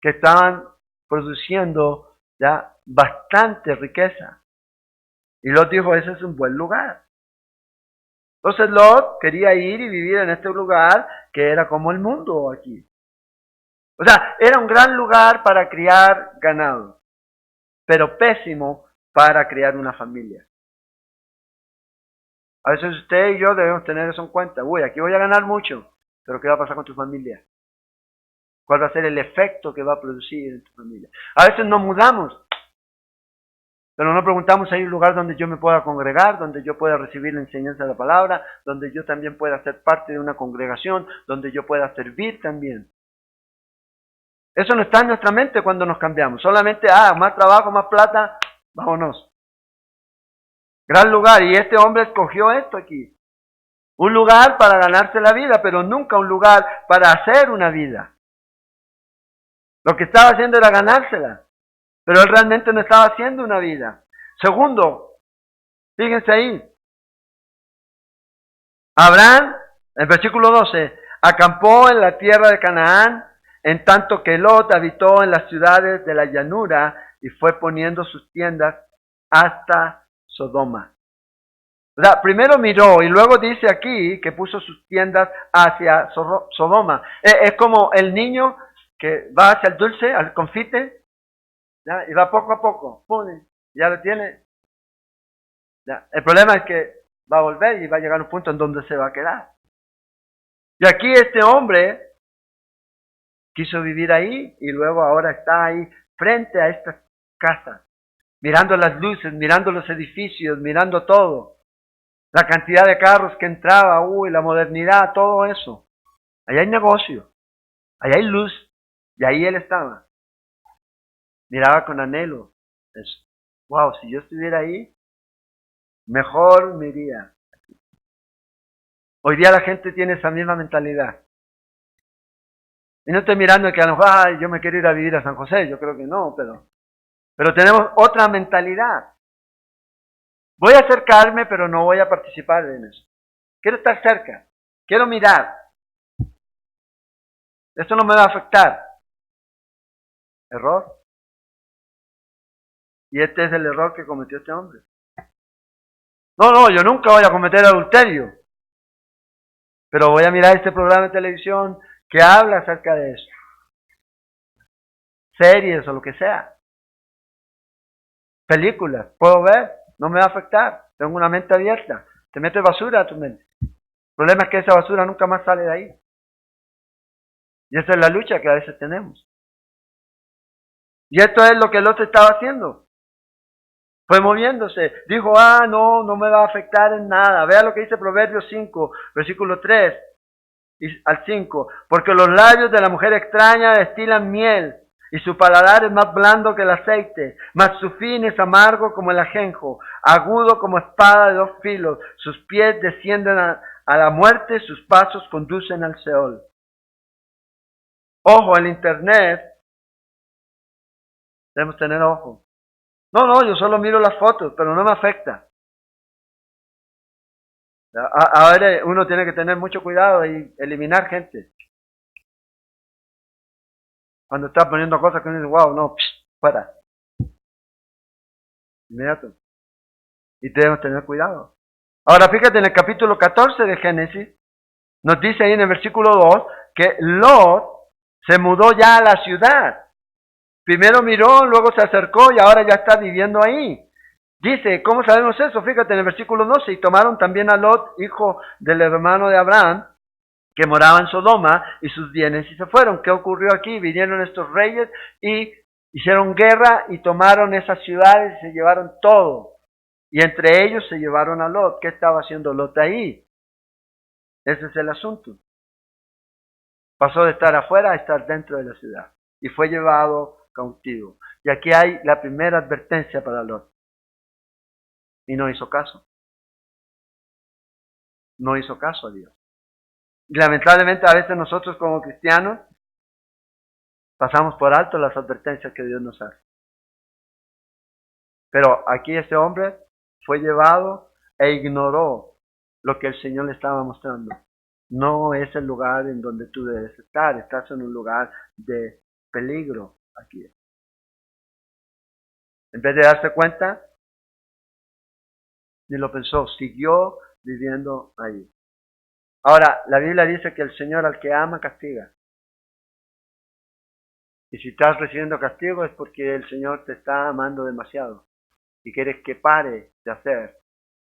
que estaban produciendo ya bastante riqueza. Y Lot dijo, ese es un buen lugar. Entonces Lot quería ir y vivir en este lugar que era como el mundo aquí. O sea, era un gran lugar para criar ganado, pero pésimo para criar una familia. A veces usted y yo debemos tener eso en cuenta. Uy, aquí voy a ganar mucho, pero ¿qué va a pasar con tu familia? ¿Cuál va a ser el efecto que va a producir en tu familia? A veces nos mudamos, pero no preguntamos si hay un lugar donde yo me pueda congregar, donde yo pueda recibir la enseñanza de la palabra, donde yo también pueda ser parte de una congregación, donde yo pueda servir también. Eso no está en nuestra mente cuando nos cambiamos. Solamente, más trabajo, más plata, vámonos. Gran lugar. Y este hombre escogió esto aquí. Un lugar para ganarse la vida, pero nunca un lugar para hacer una vida. Lo que estaba haciendo era ganársela. Pero él realmente no estaba haciendo una vida. Segundo, fíjense ahí. Abraham, en versículo 12, acampó en la tierra de Canaán, en tanto que Lot habitó en las ciudades de la llanura y fue poniendo sus tiendas hasta Sodoma. O sea, primero miró y luego dice aquí que puso sus tiendas hacia Sodoma. Es como el niño que va hacia el dulce, al confite, ¿ya? Y va poco a poco, pone, ya lo tiene. ¿Ya? El problema es que va a volver y va a llegar a un punto en donde se va a quedar. Y aquí este hombre quiso vivir ahí y luego ahora está ahí frente a estas casas, mirando las luces, mirando los edificios, mirando todo. La cantidad de carros que entraba, la modernidad, todo eso. Allá hay negocio, allá hay luz, y ahí él estaba. Miraba con anhelo eso. Wow, si yo estuviera ahí, mejor me iría. Hoy día la gente tiene esa misma mentalidad. Y no estoy mirando que a lo mejor, yo me quiero ir a vivir a San José, yo creo que no, pero tenemos otra mentalidad. Voy a acercarme, pero no voy a participar en eso. Quiero estar cerca, quiero mirar. Esto no me va a afectar. Error. Y este es el error que cometió este hombre. No, yo nunca voy a cometer adulterio. Pero voy a mirar este programa de televisión que habla acerca de eso. Series o lo que sea. Películas. Puedo ver. No me va a afectar. Tengo una mente abierta. Te metes basura a tu mente. El problema es que esa basura nunca más sale de ahí. Y esa es la lucha que a veces tenemos. Y esto es lo que Lot estaba haciendo. Fue moviéndose. Dijo, no me va a afectar en nada. Vea lo que dice Proverbios 5, versículo 3 al 5. Porque los labios de la mujer extraña destilan miel, y su paladar es más blando que el aceite, mas su fin es amargo como el ajenjo, agudo como espada de dos filos. Sus pies descienden a la muerte, sus pasos conducen al Seol. Ojo, el internet, debemos tener ojo. No, yo solo miro las fotos, pero no me afecta. Ahora uno tiene que tener mucho cuidado y eliminar gente. Cuando está poniendo cosas que uno dice, wow, no, fuera. Inmediato. Y debemos tener cuidado. Ahora fíjate en el capítulo 14 de Génesis, nos dice ahí en el versículo 2 que Lot se mudó ya a la ciudad. Primero miró, luego se acercó y ahora ya está viviendo ahí. Dice, ¿cómo sabemos eso? Fíjate en el versículo 12, y tomaron también a Lot, hijo del hermano de Abraham, que moraba en Sodoma, y sus bienes, y se fueron. ¿Qué ocurrió aquí? Vinieron estos reyes y hicieron guerra y tomaron esas ciudades y se llevaron todo. Y entre ellos se llevaron a Lot. ¿Qué estaba haciendo Lot ahí? Ese es el asunto. Pasó de estar afuera a estar dentro de la ciudad. Y fue llevado cautivo. Y aquí hay la primera advertencia para Lot. Y no hizo caso. No hizo caso a Dios. Y lamentablemente a veces nosotros como cristianos pasamos por alto las advertencias que Dios nos hace. Pero aquí este hombre fue llevado e ignoró lo que el Señor le estaba mostrando. No es el lugar en donde tú debes estar. Estás en un lugar de peligro aquí. En vez de darse cuenta, ni lo pensó, siguió viviendo ahí. Ahora, la Biblia dice que el Señor al que ama castiga. Y si estás recibiendo castigo es porque el Señor te está amando demasiado y quieres que pare de hacer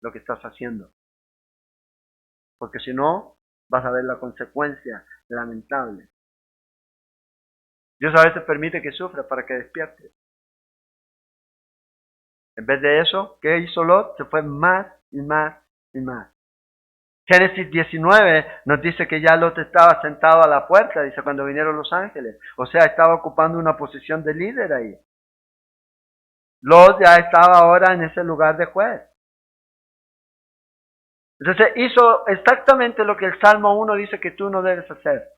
lo que estás haciendo. Porque si no, vas a ver la consecuencia lamentable. Dios a veces permite que sufras para que despiertes. En vez de eso, ¿qué hizo Lot? Se fue más y más y más. Génesis 19 nos dice que ya Lot estaba sentado a la puerta, dice, cuando vinieron los ángeles. O sea, estaba ocupando una posición de líder ahí. Lot ya estaba ahora en ese lugar de juez. Entonces hizo exactamente lo que el Salmo 1 dice que tú no debes hacer.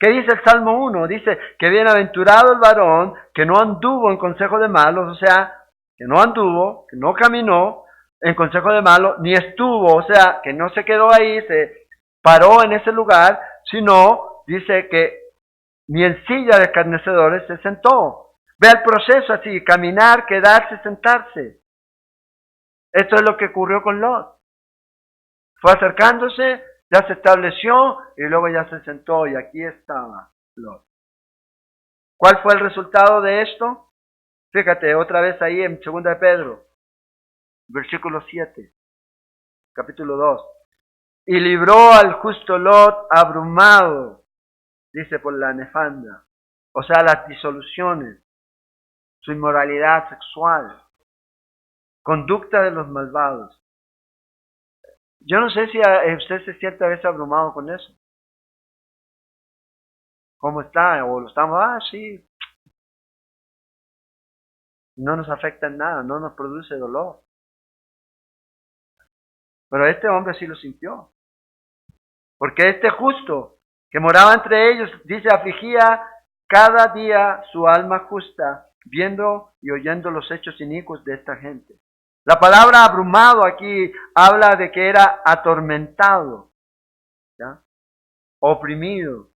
¿Qué dice el Salmo 1? Dice que bienaventurado el varón que no anduvo en consejo de malos, o sea, que no anduvo, que no caminó en consejo de malos, ni estuvo, o sea, que no se quedó ahí, se paró en ese lugar, sino dice que ni en silla de escarnecedores se sentó. Ve el proceso así, caminar, quedarse, sentarse. Esto es lo que ocurrió con Lot. Fue acercándose, ya se estableció y luego ya se sentó y aquí estaba Lot. ¿Cuál fue el resultado de esto? Fíjate otra vez ahí en 2 de Pedro, versículo 7, capítulo 2. y libró al justo Lot abrumado, dice, por la nefanda, o sea, las disoluciones, su inmoralidad sexual, conducta de los malvados. Yo no sé si usted se siente a veces abrumado con eso. ¿Cómo está? O lo estamos, sí. No nos afecta en nada, no nos produce dolor. Pero este hombre sí lo sintió. Porque este justo que moraba entre ellos, dice, afligía cada día su alma justa, viendo y oyendo los hechos inicuos de esta gente. La palabra abrumado aquí habla de que era atormentado, ¿ya? Oprimido.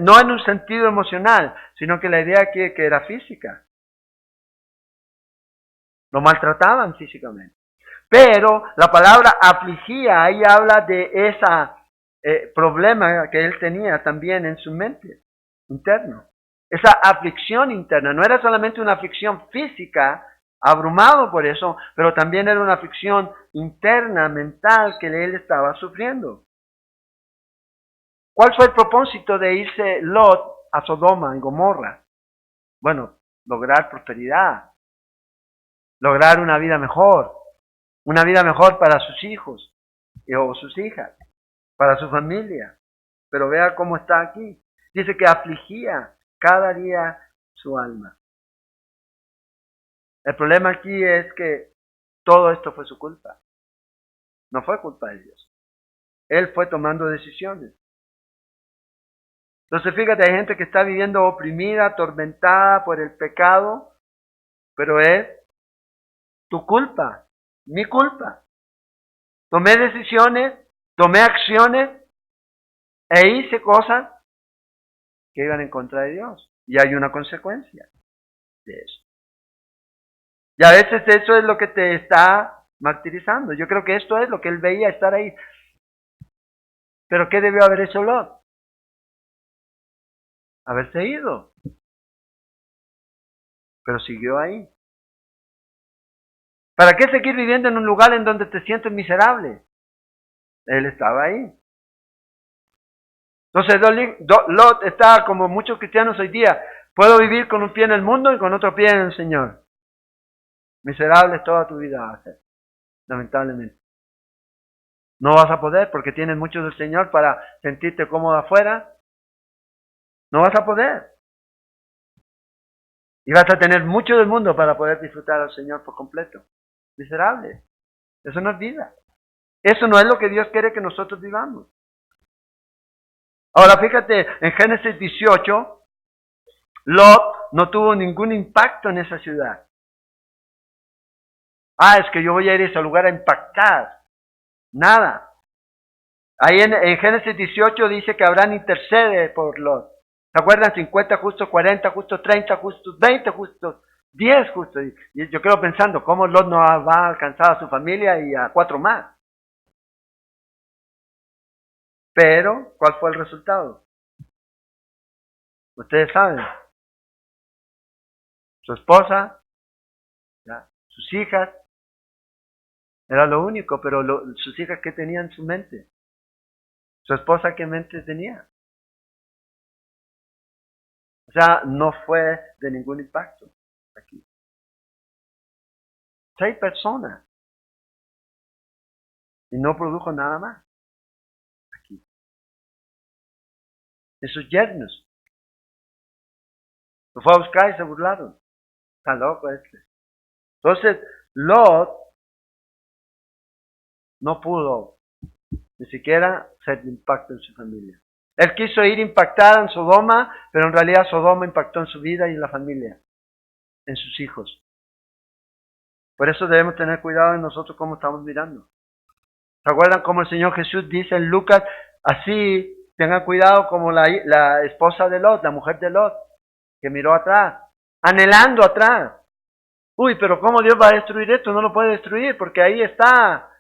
No en un sentido emocional, sino que la idea aquí es que era física. Lo maltrataban físicamente. Pero la palabra afligía, ahí habla de ese problema que él tenía también en su mente interno. Esa aflicción interna, no era solamente una aflicción física, abrumado por eso, pero también era una aflicción interna, mental, que él estaba sufriendo. ¿Cuál fue el propósito de irse Lot a Sodoma y Gomorra? Bueno, lograr prosperidad, lograr una vida mejor para sus hijos o sus hijas, para su familia. Pero vea cómo está aquí. Dice que afligía cada día su alma. El problema aquí es que todo esto fue su culpa. No fue culpa de Dios. Él fue tomando decisiones. Entonces fíjate, hay gente que está viviendo oprimida, atormentada por el pecado, pero es tu culpa, mi culpa. Tomé decisiones, tomé acciones e hice cosas que iban en contra de Dios. Y hay una consecuencia de eso. Y a veces eso es lo que te está martirizando. Yo creo que esto es lo que él veía estar ahí. Pero ¿qué debió haber hecho Lot? Haberse ido. Pero siguió ahí. ¿Para qué seguir viviendo en un lugar en donde te sientes miserable? Él estaba ahí. Entonces Lot está como muchos cristianos hoy día. Puedo vivir con un pie en el mundo y con otro pie en el Señor. Miserable toda tu vida va a ser, lamentablemente. No vas a poder porque tienes mucho del Señor para sentirte cómodo afuera. No vas a poder. Y vas a tener mucho del mundo para poder disfrutar al Señor por completo. Miserable. Eso no es vida. Eso no es lo que Dios quiere que nosotros vivamos. Ahora fíjate, en Génesis 18, Lot no tuvo ningún impacto en esa ciudad. Es que yo voy a ir a ese lugar a impactar. Nada. Ahí en Génesis 18 dice que Abraham intercede por Lot. ¿Se acuerdan? 50 justos, 40 justos, 30 justos, 20 justos, 10 justos. Y yo quedo pensando, ¿cómo Lot no va a alcanzar a su familia y a 4 más? Pero, ¿cuál fue el resultado? Ustedes saben. Su esposa, ¿ya? Sus hijas, era lo único, pero sus hijas, ¿qué tenían en su mente? Su esposa, ¿qué mente tenía? O sea, no fue de ningún impacto aquí. 6 personas. Y no produjo nada más aquí. De sus yernos. Lo fue a buscar y se burlaron. Está loco este. Entonces, Lot no pudo ni siquiera hacer impacto en su familia. Él quiso ir a impactar en Sodoma, pero en realidad Sodoma impactó en su vida y en la familia, en sus hijos. Por eso debemos tener cuidado en nosotros cómo estamos mirando. ¿Se acuerdan cómo el Señor Jesús dice en Lucas? Así, tengan cuidado como la esposa de Lot, la mujer de Lot, que miró atrás, anhelando atrás. Uy, pero ¿cómo Dios va a destruir esto? No lo puede destruir porque ahí está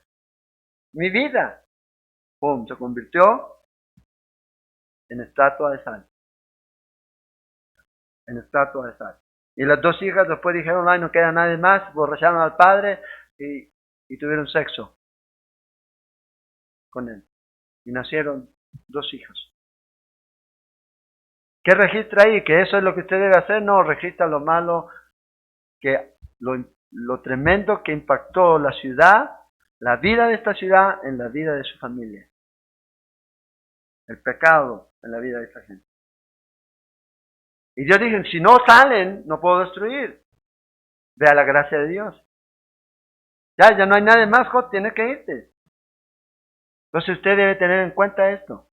mi vida. ¡Pum! Se convirtió en estatua de sal. En estatua de sal. Y las 2 hijas después dijeron, ay, no queda nadie más, borracharon al padre y tuvieron sexo. con él. Y nacieron 2 hijos. ¿Qué registra ahí? ¿Que eso es lo que usted debe hacer? No, registra lo malo, lo tremendo que impactó la ciudad, la vida de esta ciudad en la vida de su familia. El pecado en la vida de esta gente. Y Dios dijo, si no salen, no puedo destruir. Vea la gracia de Dios. Ya no hay nadie más, Job, tiene que irte. Entonces usted debe tener en cuenta esto.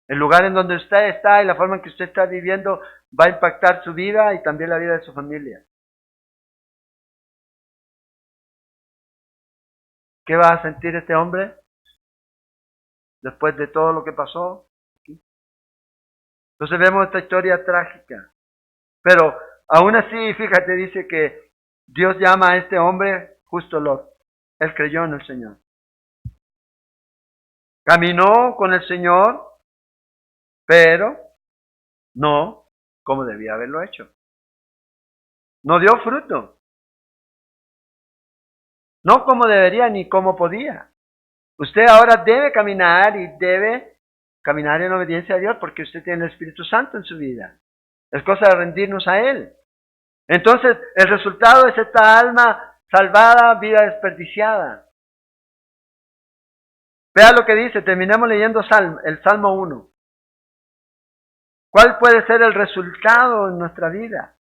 El lugar en donde usted está y la forma en que usted está viviendo va a impactar su vida y también la vida de su familia. ¿Qué va a sentir este hombre después de todo lo que pasó? Entonces vemos esta historia trágica. Pero aún así, fíjate, dice que Dios llama a este hombre justo Lot. Él creyó en el Señor. Caminó con el Señor, pero no como debía haberlo hecho. No dio fruto. No como debería ni como podía. Usted ahora debe caminar y debe caminar en obediencia a Dios porque usted tiene el Espíritu Santo en su vida. Es cosa de rendirnos a Él. Entonces, el resultado es esta alma salvada, vida desperdiciada. Vea lo que dice, terminemos leyendo el Salmo 1. ¿Cuál puede ser el resultado en nuestra vida?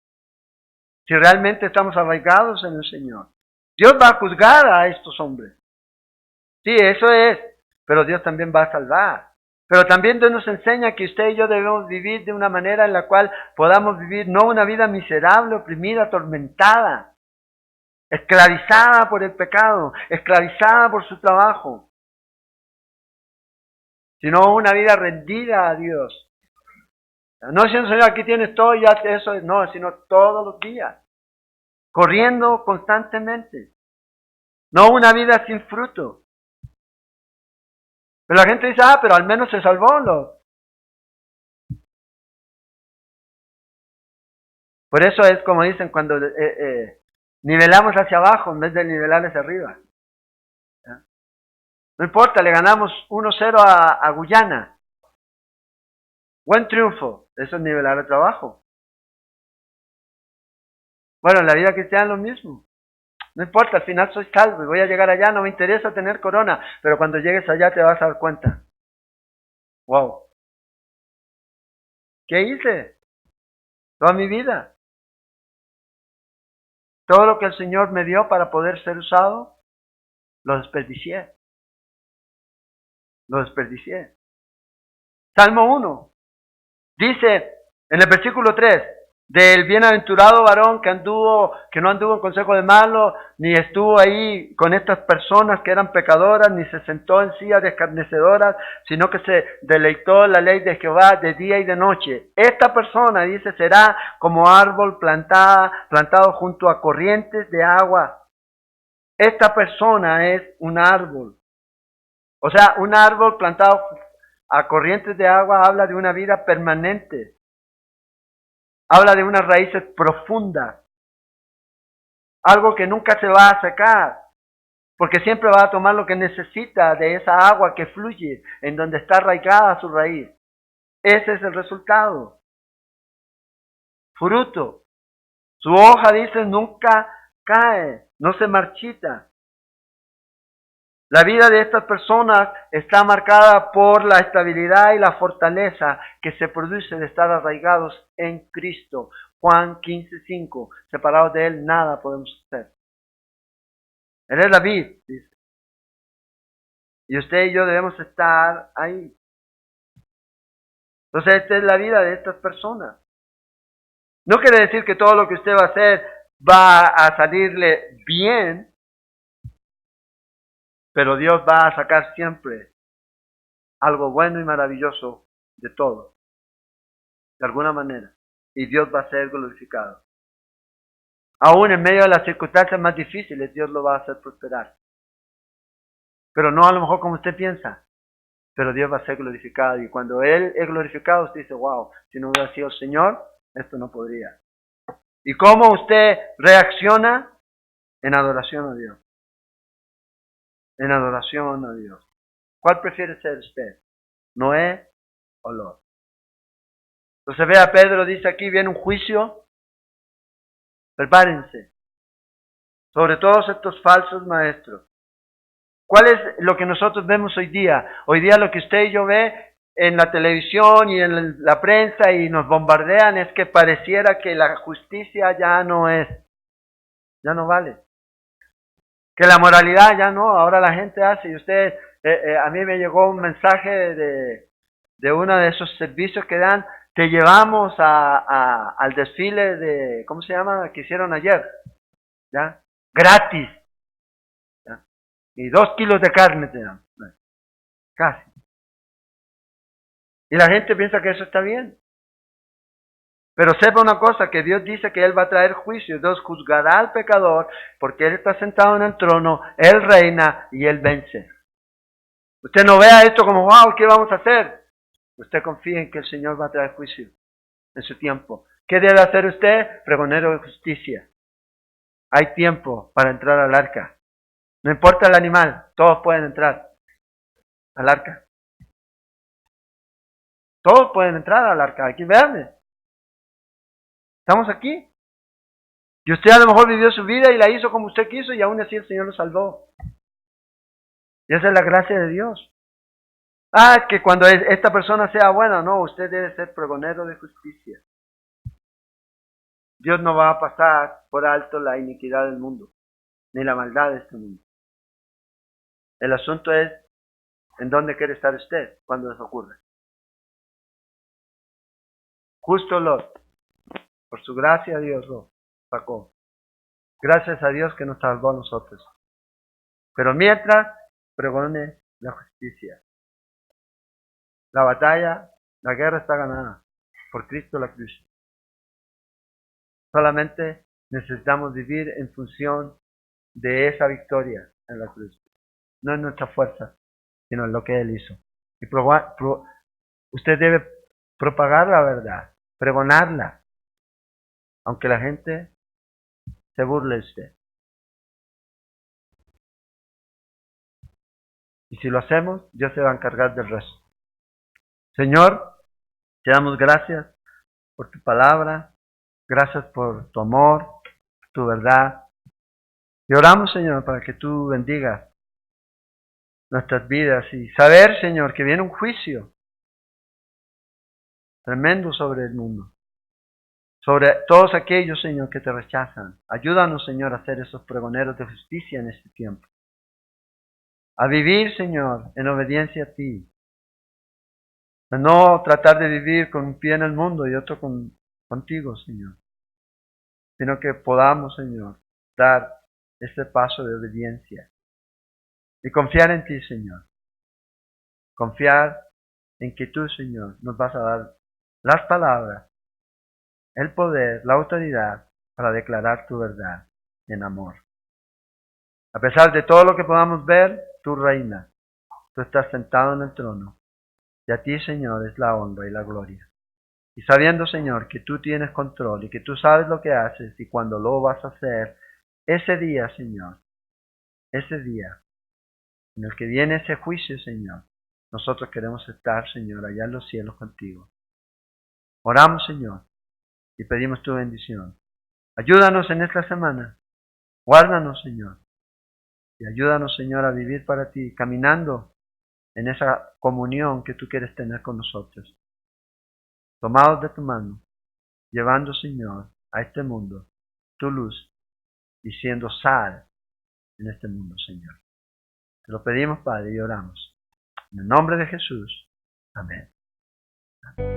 Si realmente estamos arraigados en el Señor. Dios va a juzgar a estos hombres. Sí, eso es, pero Dios también va a salvar. Pero también Dios nos enseña que usted y yo debemos vivir de una manera en la cual podamos vivir no una vida miserable, oprimida, atormentada, esclavizada por el pecado, esclavizada por su trabajo, sino una vida rendida a Dios. No diciendo, Señor, aquí tienes todo, ya eso es, no, sino todos los días, corriendo constantemente, no una vida sin fruto. Pero la gente dice, pero al menos se salvó. Por eso es como dicen cuando nivelamos hacia abajo en vez de nivelar hacia arriba. ¿Ya? No importa, le ganamos 1-0 a Guyana. Buen triunfo, eso es nivelar el trabajo. Bueno, en la vida cristiana es lo mismo. No importa, al final soy salvo y voy a llegar allá, no me interesa tener corona, pero cuando llegues allá te vas a dar cuenta. Wow. ¿Qué hice? Toda mi vida. Todo lo que el Señor me dio para poder ser usado, lo desperdicié. Lo desperdicié. Salmo 1. Dice en el versículo 3, del bienaventurado varón que no anduvo en consejo de malos, ni estuvo ahí con estas personas que eran pecadoras, ni se sentó en sillas de escarnecedoras, sino que se deleitó en la ley de Jehová de día y de noche. Esta persona, dice, será como árbol plantado junto a corrientes de agua. Esta persona es un árbol. O sea, un árbol plantado a corrientes de agua habla de una vida permanente. Habla de unas raíces profundas. Algo que nunca se va a secar. Porque siempre va a tomar lo que necesita de esa agua que fluye en donde está arraigada su raíz. Ese es el resultado. Fruto. Su hoja, dice, nunca cae, no se marchita. La vida de estas personas está marcada por la estabilidad y la fortaleza que se produce de estar arraigados en Cristo. Juan 15:5, separados de Él nada podemos hacer. Él es la vid, dice. Y usted y yo debemos estar ahí. Entonces esta es la vida de estas personas. No quiere decir que todo lo que usted va a hacer va a salirle bien, pero Dios va a sacar siempre algo bueno y maravilloso de todo, de alguna manera. Y Dios va a ser glorificado. Aún en medio de las circunstancias más difíciles, Dios lo va a hacer prosperar. Pero no a lo mejor como usted piensa, pero Dios va a ser glorificado. Y cuando Él es glorificado, usted dice, wow, si no hubiera sido el Señor, esto no podría. ¿Y cómo usted reacciona? En adoración a Dios. En adoración a Dios. ¿Cuál prefiere ser usted? ¿Noé o Lot? Entonces vea, Pedro dice aquí, viene un juicio. Prepárense. Sobre todos estos falsos maestros. ¿Cuál es lo que nosotros vemos hoy día? Hoy día lo que usted y yo ve en la televisión y en la prensa y nos bombardean es que pareciera que la justicia ya no vale. Que la moralidad ya no, ahora la gente hace. Y usted, a mí me llegó un mensaje de uno de esos servicios que dan, te llevamos al desfile de, ¿cómo se llama? Que hicieron ayer, ¿ya? Gratis. ¿Ya? Y 2 kilos de carne te dan. Casi. Y la gente piensa que eso está bien. Pero sepa una cosa, que Dios dice que Él va a traer juicio. Dios juzgará al pecador porque Él está sentado en el trono, Él reina y Él vence. Usted no vea esto como, wow, ¿qué vamos a hacer? Usted confía en que el Señor va a traer juicio en su tiempo. ¿Qué debe hacer usted? Pregonero de justicia. Hay tiempo para entrar al arca. No importa el animal, todos pueden entrar al arca. Todos pueden entrar al arca. Aquí, veanme. Estamos aquí. Y usted a lo mejor vivió su vida y la hizo como usted quiso y aún así el Señor lo salvó. Y esa es la gracia de Dios. Que cuando esta persona sea buena, no, usted debe ser pregonero de justicia. Dios no va a pasar por alto la iniquidad del mundo, ni la maldad de este mundo. El asunto es en dónde quiere estar usted cuando eso ocurre. Justo Lot, por su gracia Dios lo sacó. Gracias a Dios que nos salvó a nosotros. Pero mientras, pregone la justicia. La batalla, la guerra está ganada por Cristo la cruz. Solamente necesitamos vivir en función de esa victoria en la cruz. No en nuestra fuerza, sino en lo que Él hizo. Y usted debe propagar la verdad, pregonarla, aunque la gente se burle de usted. Y si lo hacemos, Dios se va a encargar del resto. Señor, te damos gracias por tu palabra, gracias por tu amor, tu verdad. Y oramos, Señor, para que tú bendigas nuestras vidas y saber, Señor, que viene un juicio tremendo sobre el mundo, sobre todos aquellos, Señor, que te rechazan. Ayúdanos, Señor, a ser esos pregoneros de justicia en este tiempo. A vivir, Señor, en obediencia a ti. A no tratar de vivir con un pie en el mundo y otro contigo, Señor. Sino que podamos, Señor, dar este paso de obediencia. Y confiar en ti, Señor. Confiar en que tú, Señor, nos vas a dar las palabras, el poder, la autoridad para declarar tu verdad en amor. A pesar de todo lo que podamos ver, tú reinas. Tú estás sentado en el trono. Y a ti, Señor, es la honra y la gloria. Y sabiendo, Señor, que tú tienes control y que tú sabes lo que haces y cuando lo vas a hacer, ese día, Señor, ese día en el que viene ese juicio, Señor, nosotros queremos estar, Señor, allá en los cielos contigo. Oramos, Señor, y pedimos tu bendición. Ayúdanos en esta semana. Guárdanos, Señor. Y ayúdanos, Señor, a vivir para ti, caminando en esa comunión que tú quieres tener con nosotros. Tomados de tu mano, llevando, Señor, a este mundo tu luz y siendo sal en este mundo, Señor. Te lo pedimos, Padre, y oramos. En el nombre de Jesús. Amén. Amén.